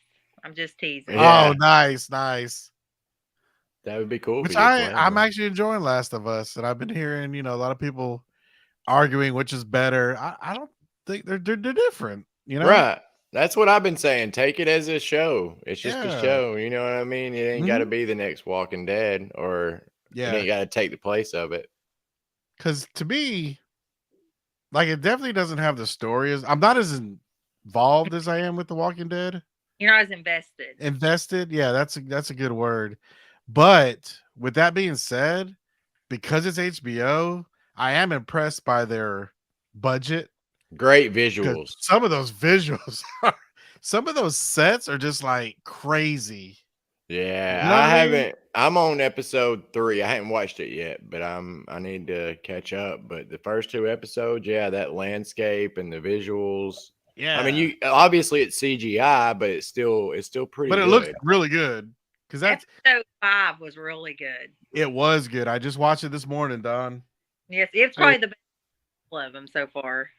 I'm just teasing. Yeah. Oh, nice. That would be cool. Which I'm actually enjoying Last of Us, and I've been hearing, a lot of people arguing which is better. I don't think they're different, Right. That's what I've been saying. Take it as a show. It's just a show. You know what I mean? It ain't got to be the next Walking Dead, or you ain't got to take the place of it. Because to me, like, it definitely doesn't have the story. I'm not as involved as I am with The Walking Dead. You're not as invested. Invested? Yeah, that's a good word. But with that being said, because it's HBO, I am impressed by their budget. Great visuals. Some of those visuals some of those sets are just like crazy. Yeah, I'm on episode 3. I haven't watched it yet, but I need to catch up. But the first 2 episodes, that landscape and the visuals. Yeah. I mean, obviously it's CGI, but it's still pretty good. It looks really good. Because episode 5 was really good. It was good. I just watched it this morning, Don. Yes, it's probably the best of them so far.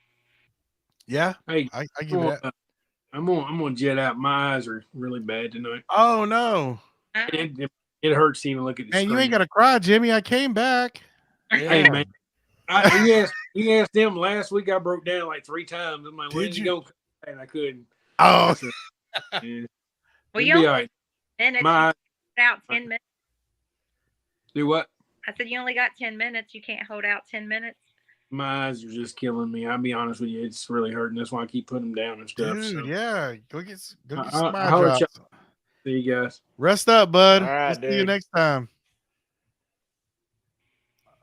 Yeah, hey, I give it that. I'm gonna jet out. My eyes are really bad tonight. Oh no! It hurts to even look at the screen. You ain't gotta cry, Jimmy. I came back. Hey man, you asked them last week. I broke down like 3 times. I'm like, when you go? And I couldn't. Oh, well, you only got 10 minutes. Do what? I said you only got 10 minutes. You can't hold out 10 minutes. My eyes are just killing me. I'll be honest with you. It's really hurting. That's why I keep putting them down and stuff. Dude, yeah. Go get some eye drops. See you guys. Rest up, bud. All right, see you next time.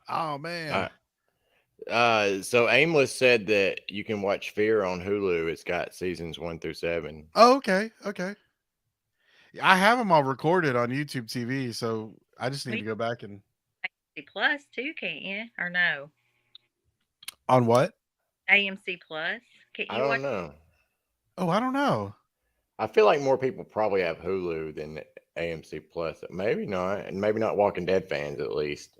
Oh, man. So Aimless said that you can watch Fear on Hulu. It's got seasons 1 through 7. Oh, okay. I have them all recorded on YouTube TV, so I just need to go back and Plus too, can't you? Or no? On what? AMC Plus. I don't know. Oh, I don't know. I feel like more people probably have Hulu than AMC Plus. Maybe not, and maybe not Walking Dead fans at least.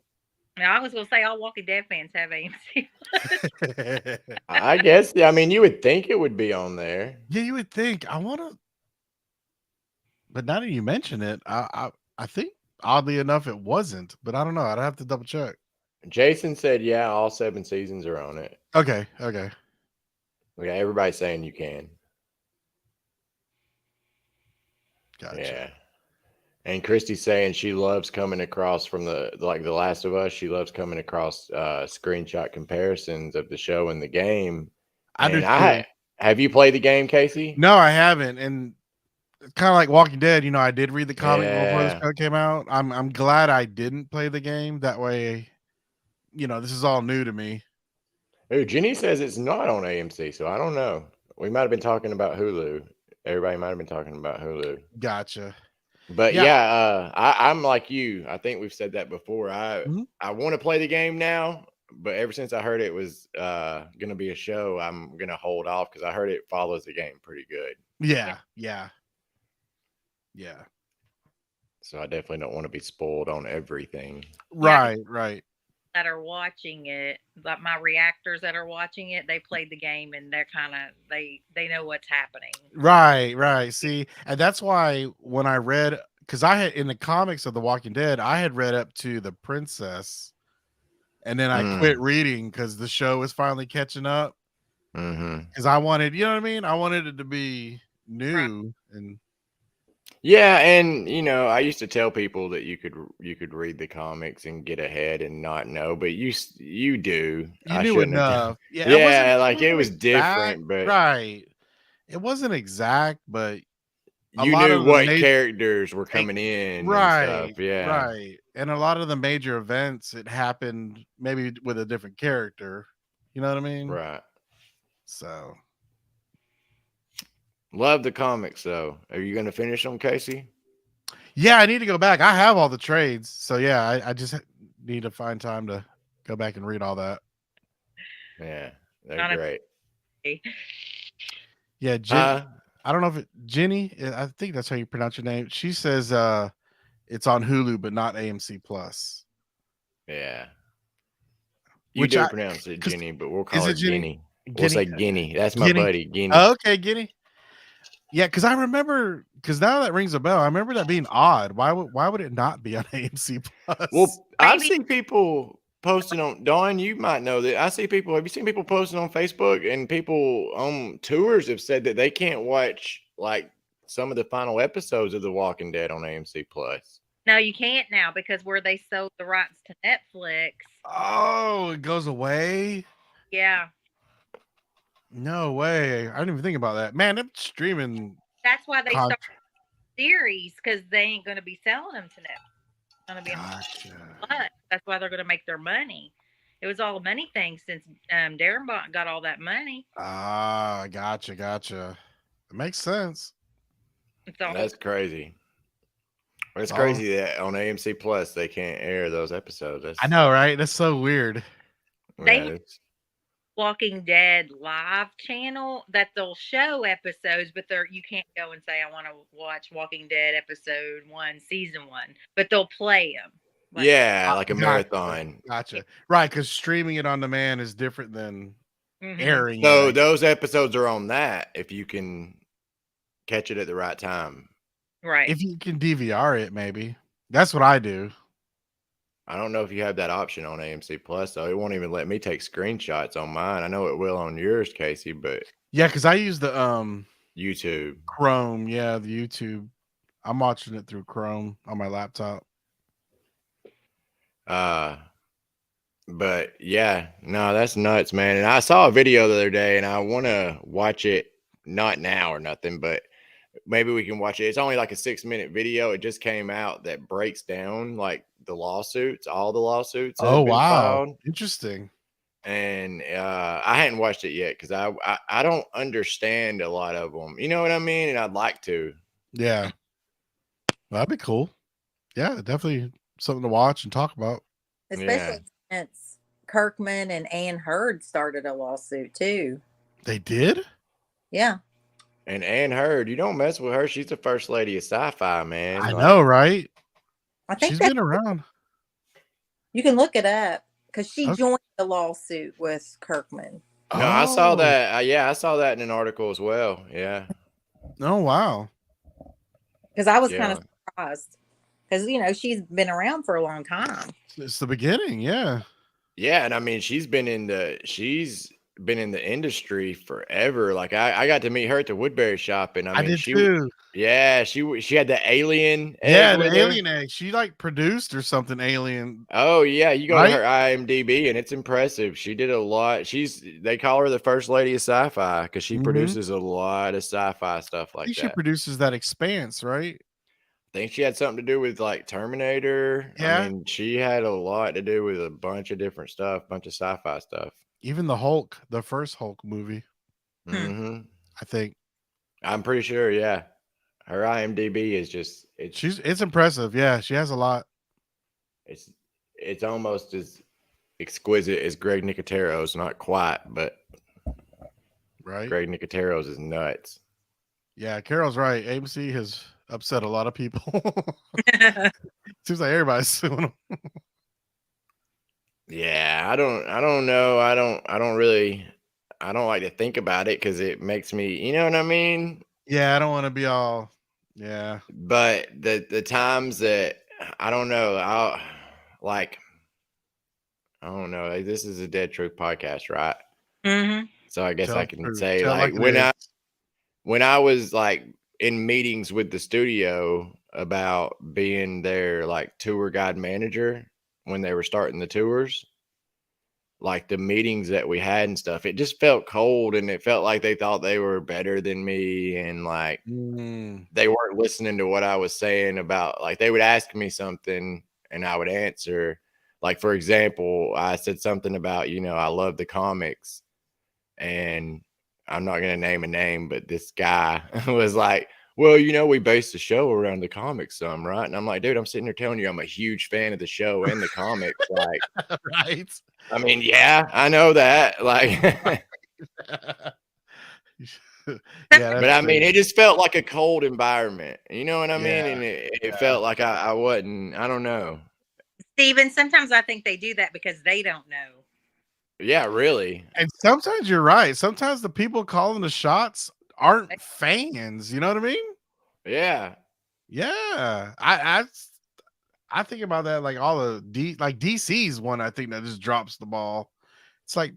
Now, I was going to say all Walking Dead fans have AMC Plus. I guess. I mean, you would think it would be on there. Yeah, you would think. I want to, but now that you mention it, I think oddly enough it wasn't. But I don't know. I'd have to double check. Jason said, "Yeah, all 7 seasons are on it." Okay. Everybody's saying you can. Gotcha. Yeah. And Christy's saying she loves coming across from the Last of Us. She loves coming across screenshot comparisons of the show and the game. I do too. Have you played the game, Casey? No, I haven't. And kind of like Walking Dead. You know, I did read the comic before this Yeah. show came out. I'm glad I didn't play the game. That way, you know, this is all new to me. Ooh, Jenny says it's not on AMC, so I don't know. We might have been talking about Hulu. Everybody might have been talking about Hulu. Gotcha. But Yeah. yeah, I'm like you. I think we've said that before. I want to play the game now, but ever since I heard it was going to be a show, I'm going to hold off because I heard it follows the game pretty good. Yeah. So I definitely don't want to be spoiled on everything. Right. That are watching it, like my reactors that are watching it, they played the game and they're kind of they know what's happening. Right. See, and that's why when I read, because I had in the comics of The Walking Dead, I had read up to the princess, and then I quit reading because the show was finally catching up. Because I wanted, you know what I mean? I wanted it to be new and. Yeah, and you know, I used to tell people that you could read the comics and get ahead and not know, but you do. You knew enough. Yeah, like it was different, but right. It wasn't exact, but you knew what characters were coming in, right? And stuff. Yeah, right. And a lot of the major events, it happened maybe with a different character. You know what I mean? Right. So. Love the comics, though. Are you going to finish them, Casey? Yeah, I need to go back. I have all the trades, so yeah, I just need to find time to go back and read all that. Yeah, they're great. Yeah, I don't know if Jenny. I think that's how you pronounce your name. She says it's on Hulu, but not AMC Plus. Yeah, you pronounce it Jenny, but we'll call it Guinea. We'll say Guinea. That's my buddy, Guinea. Oh, okay, Guinea. Yeah, because I remember, because now that rings a bell. I remember that being odd. Why would it not be on AMC Plus? Well, I've seen people posting on Dawn. You might know that. I see people. Have you seen people posting on Facebook, and people on tours have said that they can't watch like some of the final episodes of The Walking Dead on AMC Plus. No, you can't now because where they sold the rights to Netflix. Oh, it goes away. Yeah. No way. I didn't even think about that. Man, them streaming. That's why they started series, because they ain't going to be selling them to Netflix. Going to be but that's why they're going to make their money. It was all a money thing since Darren got all that money. Ah, gotcha. It makes sense. That's crazy. It's crazy that on AMC Plus they can't air those episodes. I know, right? That's so weird. They Walking Dead live channel that they'll show episodes, but you can't go and say I want to watch Walking Dead episode 1, season 1, but they'll play them. Like a marathon. Gotcha. Right, because streaming it on demand is different than airing. So those episodes are on that if you can catch it at the right time. Right. If you can DVR it, maybe. That's what I do. I don't know if you have that option on AMC Plus, though. It won't even let me take screenshots on mine. I know it will on yours, Casey, but yeah, because I use the YouTube Chrome. Yeah, the YouTube. I'm watching it through Chrome on my laptop. But yeah, no, that's nuts, man. And I saw a video the other day, and I want to watch it, not now or nothing, but maybe we can watch it. It's only like a 6-minute video. It just came out that breaks down like the lawsuits, all the lawsuits. Oh, wow. Filed. Interesting. And I hadn't watched it yet because I don't understand a lot of them. You know what I mean? And I'd like to. Yeah. That'd be cool. Yeah, definitely something to watch and talk about. Especially since Kirkman and Ann Hurd started a lawsuit too. They did? Yeah. And Ann Hurd, you don't mess with her. She's the first lady of sci-fi, man. I know, right? I think she's been around. You can look it up because she joined the lawsuit with Kirkman. No, I saw that. I saw that in an article as well. Yeah. Oh, wow. Because I was kind of surprised because, she's been around for a long time. It's the beginning. Yeah. Yeah. And I mean, she's been she's been in the industry forever. Like I got to meet her at the Woodbury shop, and I mean, did too. Yeah, she had the alien. Yeah, egg the with her. alien egg. She like produced or something alien. Oh yeah, you go Right? to her IMDb, and it's impressive. She did a lot. They call her the first lady of sci-fi because she produces a lot of sci-fi stuff I like think that. she produces that Expanse, right? I think she had something to do with like Terminator. Yeah. I mean, she had a lot to do with a bunch of different stuff, bunch of sci-fi stuff. Even the Hulk, the first Hulk movie, Mm-hmm. I think. I'm pretty sure. Yeah, her IMDb is just It's impressive. Yeah, she has a lot. It's almost as exquisite as Greg Nicotero's. Not quite, but Right. Greg Nicotero's is nuts. Yeah, Carol's right. AMC has upset a lot of people. Seems like everybody's suing them. Yeah, I don't know. I don't like to think about it because it makes me, you know what I mean? Yeah, I don't want to be all. Yeah, But the times that I don't know, I don't know. Like, this is a Dead Truth podcast, right? Mm-hmm. So I guess Tell I the can truth. say Tell like like it is. when I was like in meetings with the studio about being their like tour guide manager when they were starting the tours, like the meetings that we had and stuff, it just felt cold and it felt like they thought they were better than me and like they weren't listening to what I was saying about, like they would ask me something and I would answer. Like, for example, I said something about, I love the comics, and I'm not going to name a name, but this guy was like, well, we based the show around the comics some, right? And I'm like, dude, I'm sitting there telling you I'm a huge fan of the show and the comics. Like, Right. I mean, yeah, I know that. Like, yeah, but I mean, it just felt like a cold environment. You know what I mean? Yeah, And it felt like I wasn't, I don't know. Steven, sometimes I think they do that because they don't know. Yeah, really. And sometimes you're right. Sometimes the people calling the shots aren't fans. You know what I mean? Yeah. Yeah. I think about that like all the DC's one. I think that just drops the ball. It's like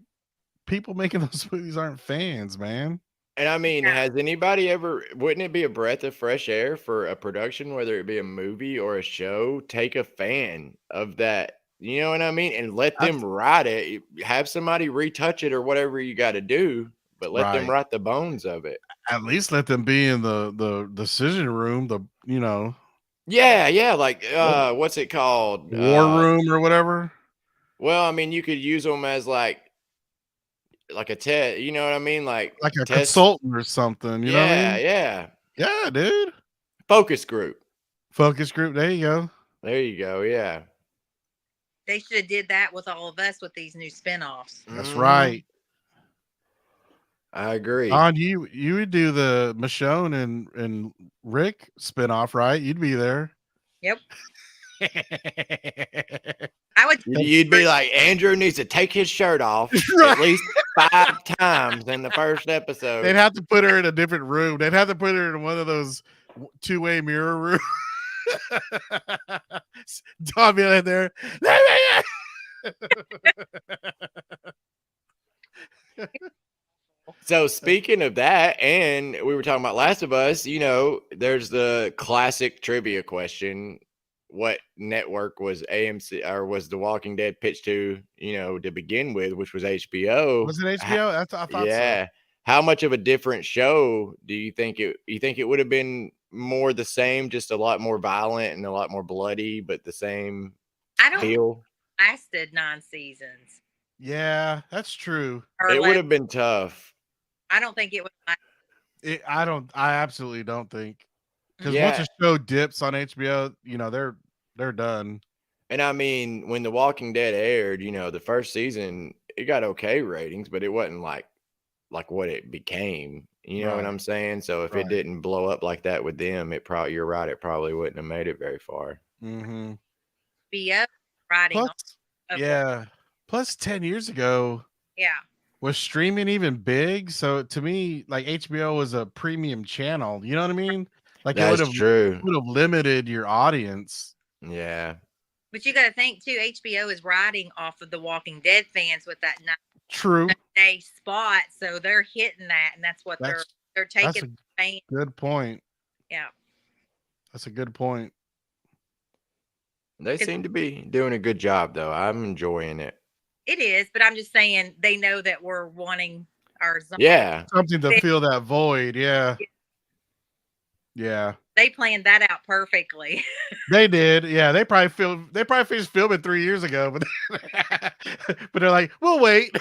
people making those movies aren't fans, man. And I mean, has anybody ever, wouldn't it be a breath of fresh air for a production, whether it be a movie or a show, take a fan of that, you know what I mean? And let them write it, have somebody retouch it or whatever you got to do, but let them write the bones of it. At least let them be in the decision room, Yeah. Like, what's it called? War room or whatever. Well, I mean, you could use them as like a test, you know what I mean? Like a consultant or something, you know what I mean? Yeah, dude. Focus group. There you go. Yeah. They should have did that with all of us with these new spinoffs. That's right. I agree. On you would do the Michonne and Rick spinoff, right? You'd be there. Yep. I would. You'd be like, Andrew needs to take his shirt off at least 5 times in the first episode. They'd have to put her in a different room. They'd have to put her in one of those two-way mirror rooms. Don be in there. So speaking of that, and we were talking about Last of Us, there's the classic trivia question. What network was AMC or was The Walking Dead pitched to begin with, which was HBO? Was it HBO? I thought yeah. So. How much of a different show do you think it would have been? More the same, just a lot more violent and a lot more bloody, but the same feel? Lasted 9 seasons. Yeah, that's true. It would have been tough. I don't think it would. I absolutely don't think. Because once a show dips on HBO, they're done. And I mean, when The Walking Dead aired, the first season, it got okay ratings, but it wasn't like what it became. You know what I'm saying? So if it didn't blow up like that with them, you're right, it probably wouldn't have made it very far. Mm-hmm. Be up writing. Plus 10 years ago. Yeah. Was streaming even big? So to me, like HBO was a premium channel. You know what I mean? Like that's true. It would have limited your audience. Yeah. But you got to think too, HBO is riding off of the Walking Dead fans with that True. a spot, so they're hitting that, and that's what they're taking. Good point. Yeah, that's a good point. They seem to be doing a good job, though. I'm enjoying it. It is, but I'm just saying they know that we're wanting our something to fill that void. Yeah. They planned that out perfectly. They did. Yeah, they probably finished filming 3 years ago, but but they're like, we'll wait.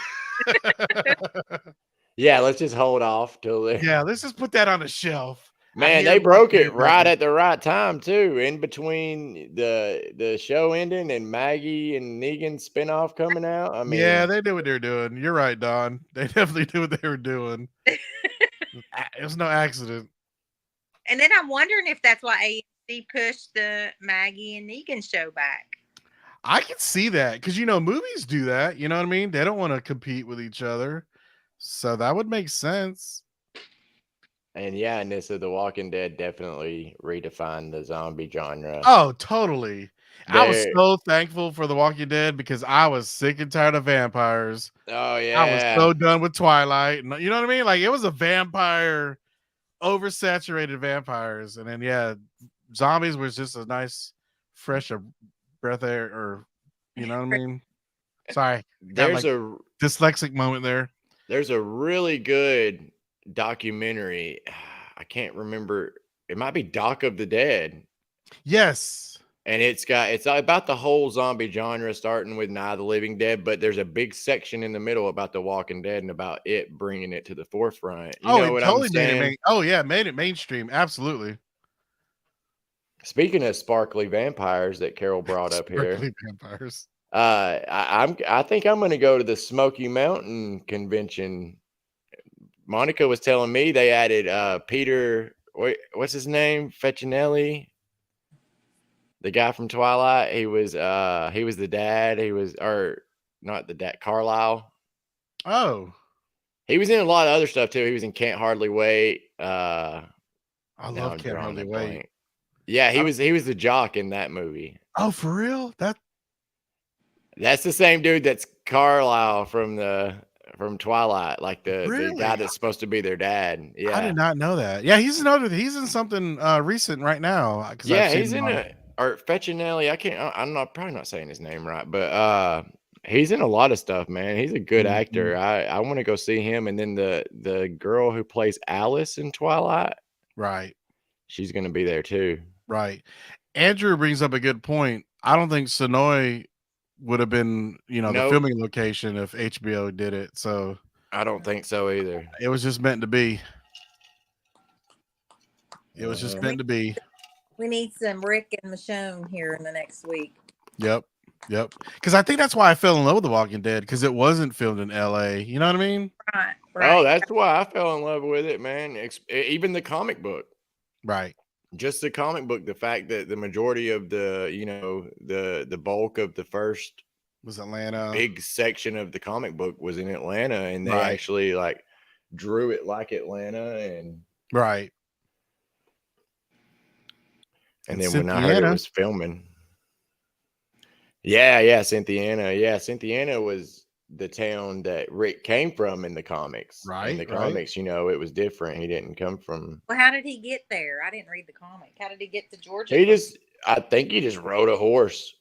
Yeah, let's just hold off till they. Yeah, let's just put that on a shelf. Man, they broke it right at the right time too. In between the show ending and Maggie and Negan's spinoff coming out. I mean, yeah, they knew what they were doing. You're right, Don. They definitely knew what they were doing. It was no accident. And then I'm wondering if that's why AMC pushed the Maggie and Negan show back. I can see that because movies do that. You know what I mean? They don't want to compete with each other, so that would make sense. And yeah, Nissa, The Walking Dead definitely redefined the zombie genre. Oh, totally. I was so thankful for The Walking Dead because I was sick and tired of vampires. Oh yeah, I was so done with Twilight. You know what I mean? Like it was a vampire, oversaturated vampires, and then zombies was just a nice, fresh breath air, or you know what I mean? Sorry, there's a dyslexic moment there. There's a really good documentary. I can't remember. It might be Doc of the Dead. Yes. And it's about the whole zombie genre, starting with Night of the Living Dead, but there's a big section in the middle about The Walking Dead and about it bringing it to the forefront. You know what totally I'm saying? Made it mainstream. Absolutely. Speaking of sparkly vampires that Carol brought up here, vampires. I think I'm going to go to the Smoky Mountain convention. Monica was telling me they added Peter. What's his name? Fetchinelli. The guy from Twilight, he was the dad. Not the dad, Carlisle. Oh. He was in a lot of other stuff too. He was in Can't Hardly Wait. I love Can't Hardly Wait. Yeah, he was the jock in that movie. Oh, for real? That's the same dude that's Carlisle from Twilight, like the guy that's supposed to be their dad. Yeah. I did not know that. Yeah, he's in something recent right now. Yeah, he's in or Fetchinelli. I'm probably not saying his name right, but he's in a lot of stuff, man. He's a good actor. I want to go see him. And then the girl who plays Alice in Twilight, right? She's gonna be there too, right? Andrew brings up a good point. I don't think Sonoy would have been, the filming location if HBO did it. So I don't think so either. It was just meant to be. It was just meant to be. We need some Rick and Michonne here in the next week. Yep. Because I think that's why I fell in love with The Walking Dead, because it wasn't filmed in LA. You know what I mean? Right. Oh, that's why I fell in love with it, man. Even the comic book. Right. Just the comic book, the fact that the majority of the bulk of the first was Atlanta. Big section of the comic book was in Atlanta, and they actually like drew it like Atlanta, and right. And then when I heard it was filming, Cynthiana. Yeah, Cynthiana was the town that Rick came from in the comics. Right. In the comics, it was different. He didn't come from. Well, how did he get there? I didn't read the comic. How did he get to Georgia? I think he just rode a horse.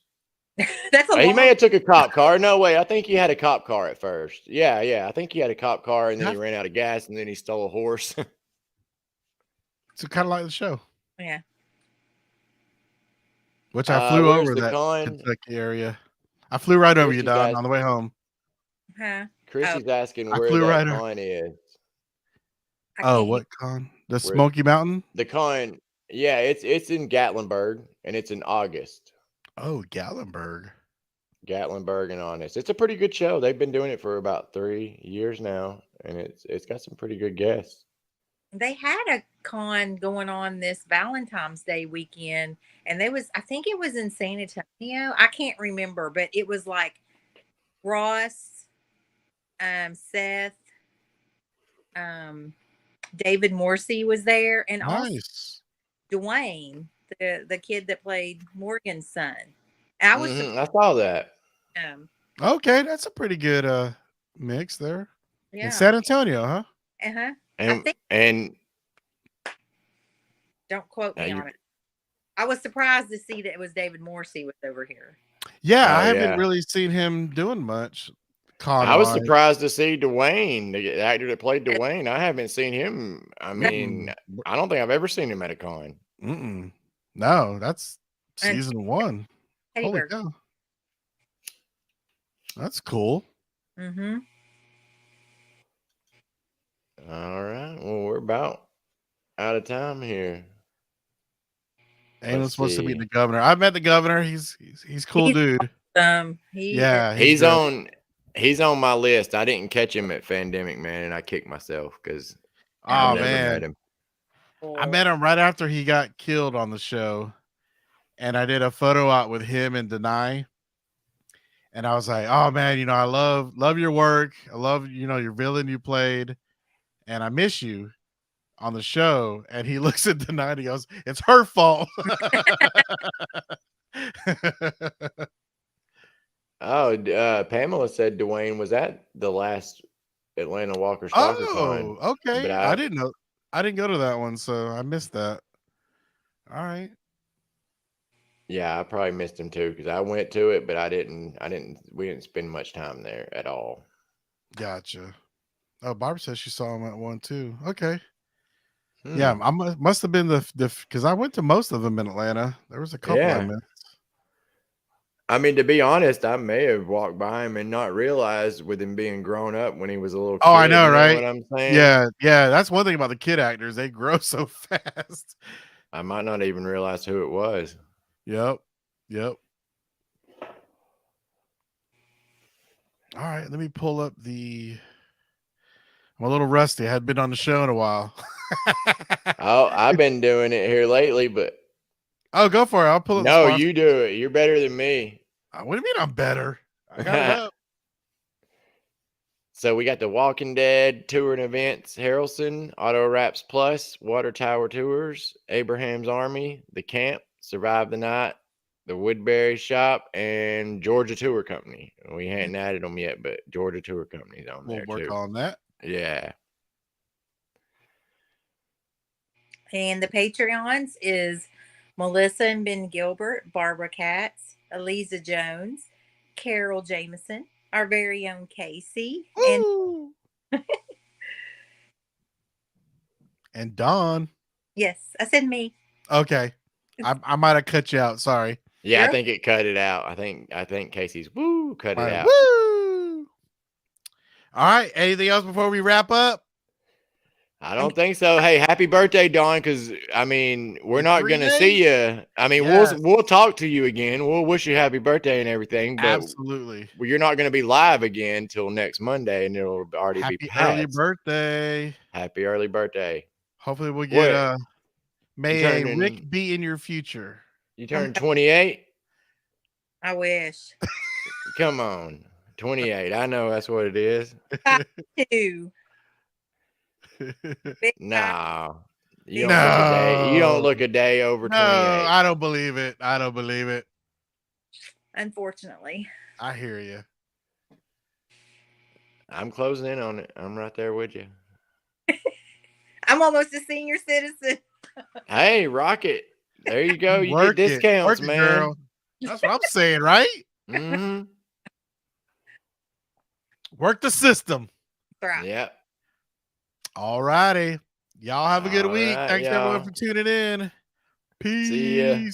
That's He may have took a cop car. No way. I think he had a cop car at first. Yeah. I think he had a cop car, and then he ran out of gas, and then he stole a horse. It's kind of like the show. Yeah. Which I flew over that Kentucky area. I flew right over you, Don, on the way home. Huh? Chrissy's asking where that con is. Oh, what con? The Smoky Mountain? The con, yeah, it's in Gatlinburg, and it's in August. Oh, Gatlinburg and Honest. It's a pretty good show. They've been doing it for about 3 years now, and it's got some pretty good guests. They had a con going on this Valentine's Day weekend, and I think it was in San Antonio. I can't remember, but it was like Ross, Seth, David Morrissey was there, and also Dwayne, the kid that played Morgan's son. I saw that. Okay, that's a pretty good mix there in Yeah. San Antonio, huh? Uh-huh. And think- and Don't quote me you- on it. I was surprised to see that it was David Morrissey was over here. Yeah, Oh, I haven't yeah. really seen him doing much. I was Con-wise. surprised to see Dwayne, the actor that played Dwayne. I haven't seen him. I mean, I don't think I've ever seen him at a con. Mm-mm. No, that's And- season 1. Teddy Holy Bear. cow. That's cool. Mm-hmm. All right. Well, we're about out of time here. Ain't Let's supposed to meet see. the governor. I've met the governor. He's cool He's- dude. Yeah, He's good. on my list. I didn't catch him at Pandemic, man, and I kicked myself because Oh I've never man, met him. I met him right after he got killed on the show, and I did a photo out with him and Denai. And I was like, "Oh man, I love your work. I love your villain you played, and I miss you on the show." And he looks at Denai and he goes, "It's her fault." Oh, Pamela said Dwayne was at the last Atlanta Walker Stalker con. Oh, okay. But I didn't know. I didn't go to that one, so I missed that. All right. Yeah, I probably missed him too because I went to it, but we didn't spend much time there at all. Gotcha. Oh, Barbara says she saw him at one too. Okay. Hmm. Yeah, I must have been the because I went to most of them in Atlanta. There was a couple I Yeah. missed. I mean, to be honest, I may have walked by him and not realized with him being grown up when he was a little kid. Oh, I know, you right? What I'm saying? Yeah. That's one thing about the kid actors; they grow so fast. I might not even realize who it was. Yep. All right, let me pull up I'm a little rusty. I hadn't been on the show in a while. Oh, I've been doing it here lately, but Oh, go for it. I'll pull up. no, the sponsor. you do it. You're better than me. What do you mean I'm better? I got it up. So we got the Walking Dead tour and events, Harrelson, Auto Wraps Plus, Water Tower Tours, Abraham's Army, The Camp, Survive the Night, the Woodbury Shop, and Georgia Tour Company. We hadn't added them yet, but Georgia Tour Company's on We'll there work too. on that. Yeah. And the Patreons is Melissa and Ben Gilbert, Barbara Katz, Eliza Jones, Carol Jameson, our very own Casey, and Woo! And Dawn. yes, I said me. Okay. I might have cut you out. Sorry. Yeah, Yep. I think it cut it out. I think Casey's cut it Right. out. Woo! All right. Anything else before we wrap up? I don't think so. Hey, happy birthday, Dawn, because I mean, we're In not 3 gonna see you. I mean, Yes. we'll talk to you again. We'll wish you happy birthday and everything, but Absolutely. you're not gonna be live again till next Monday, and it'll already be Happy early past. birthday. Happy early birthday. Hopefully we'll get What? may You a turning- Rick be in your future. You turned 28? I wish. Come on. 28. I know that's what it is. 2. Big time. Nah. You No. don't look a day over 28. No, I don't believe it. I don't believe it. Unfortunately. I hear you. I'm closing in on it. I'm right there with you. I'm almost a senior citizen. Hey, Rocket. There you go. You Work get it. discounts, Work it, man. girl. That's what I'm saying, right? Hmm. Work the system. Right. Yep. All righty. Y'all have a good All week. right, Thanks everyone y'all. for tuning in. Peace. See ya.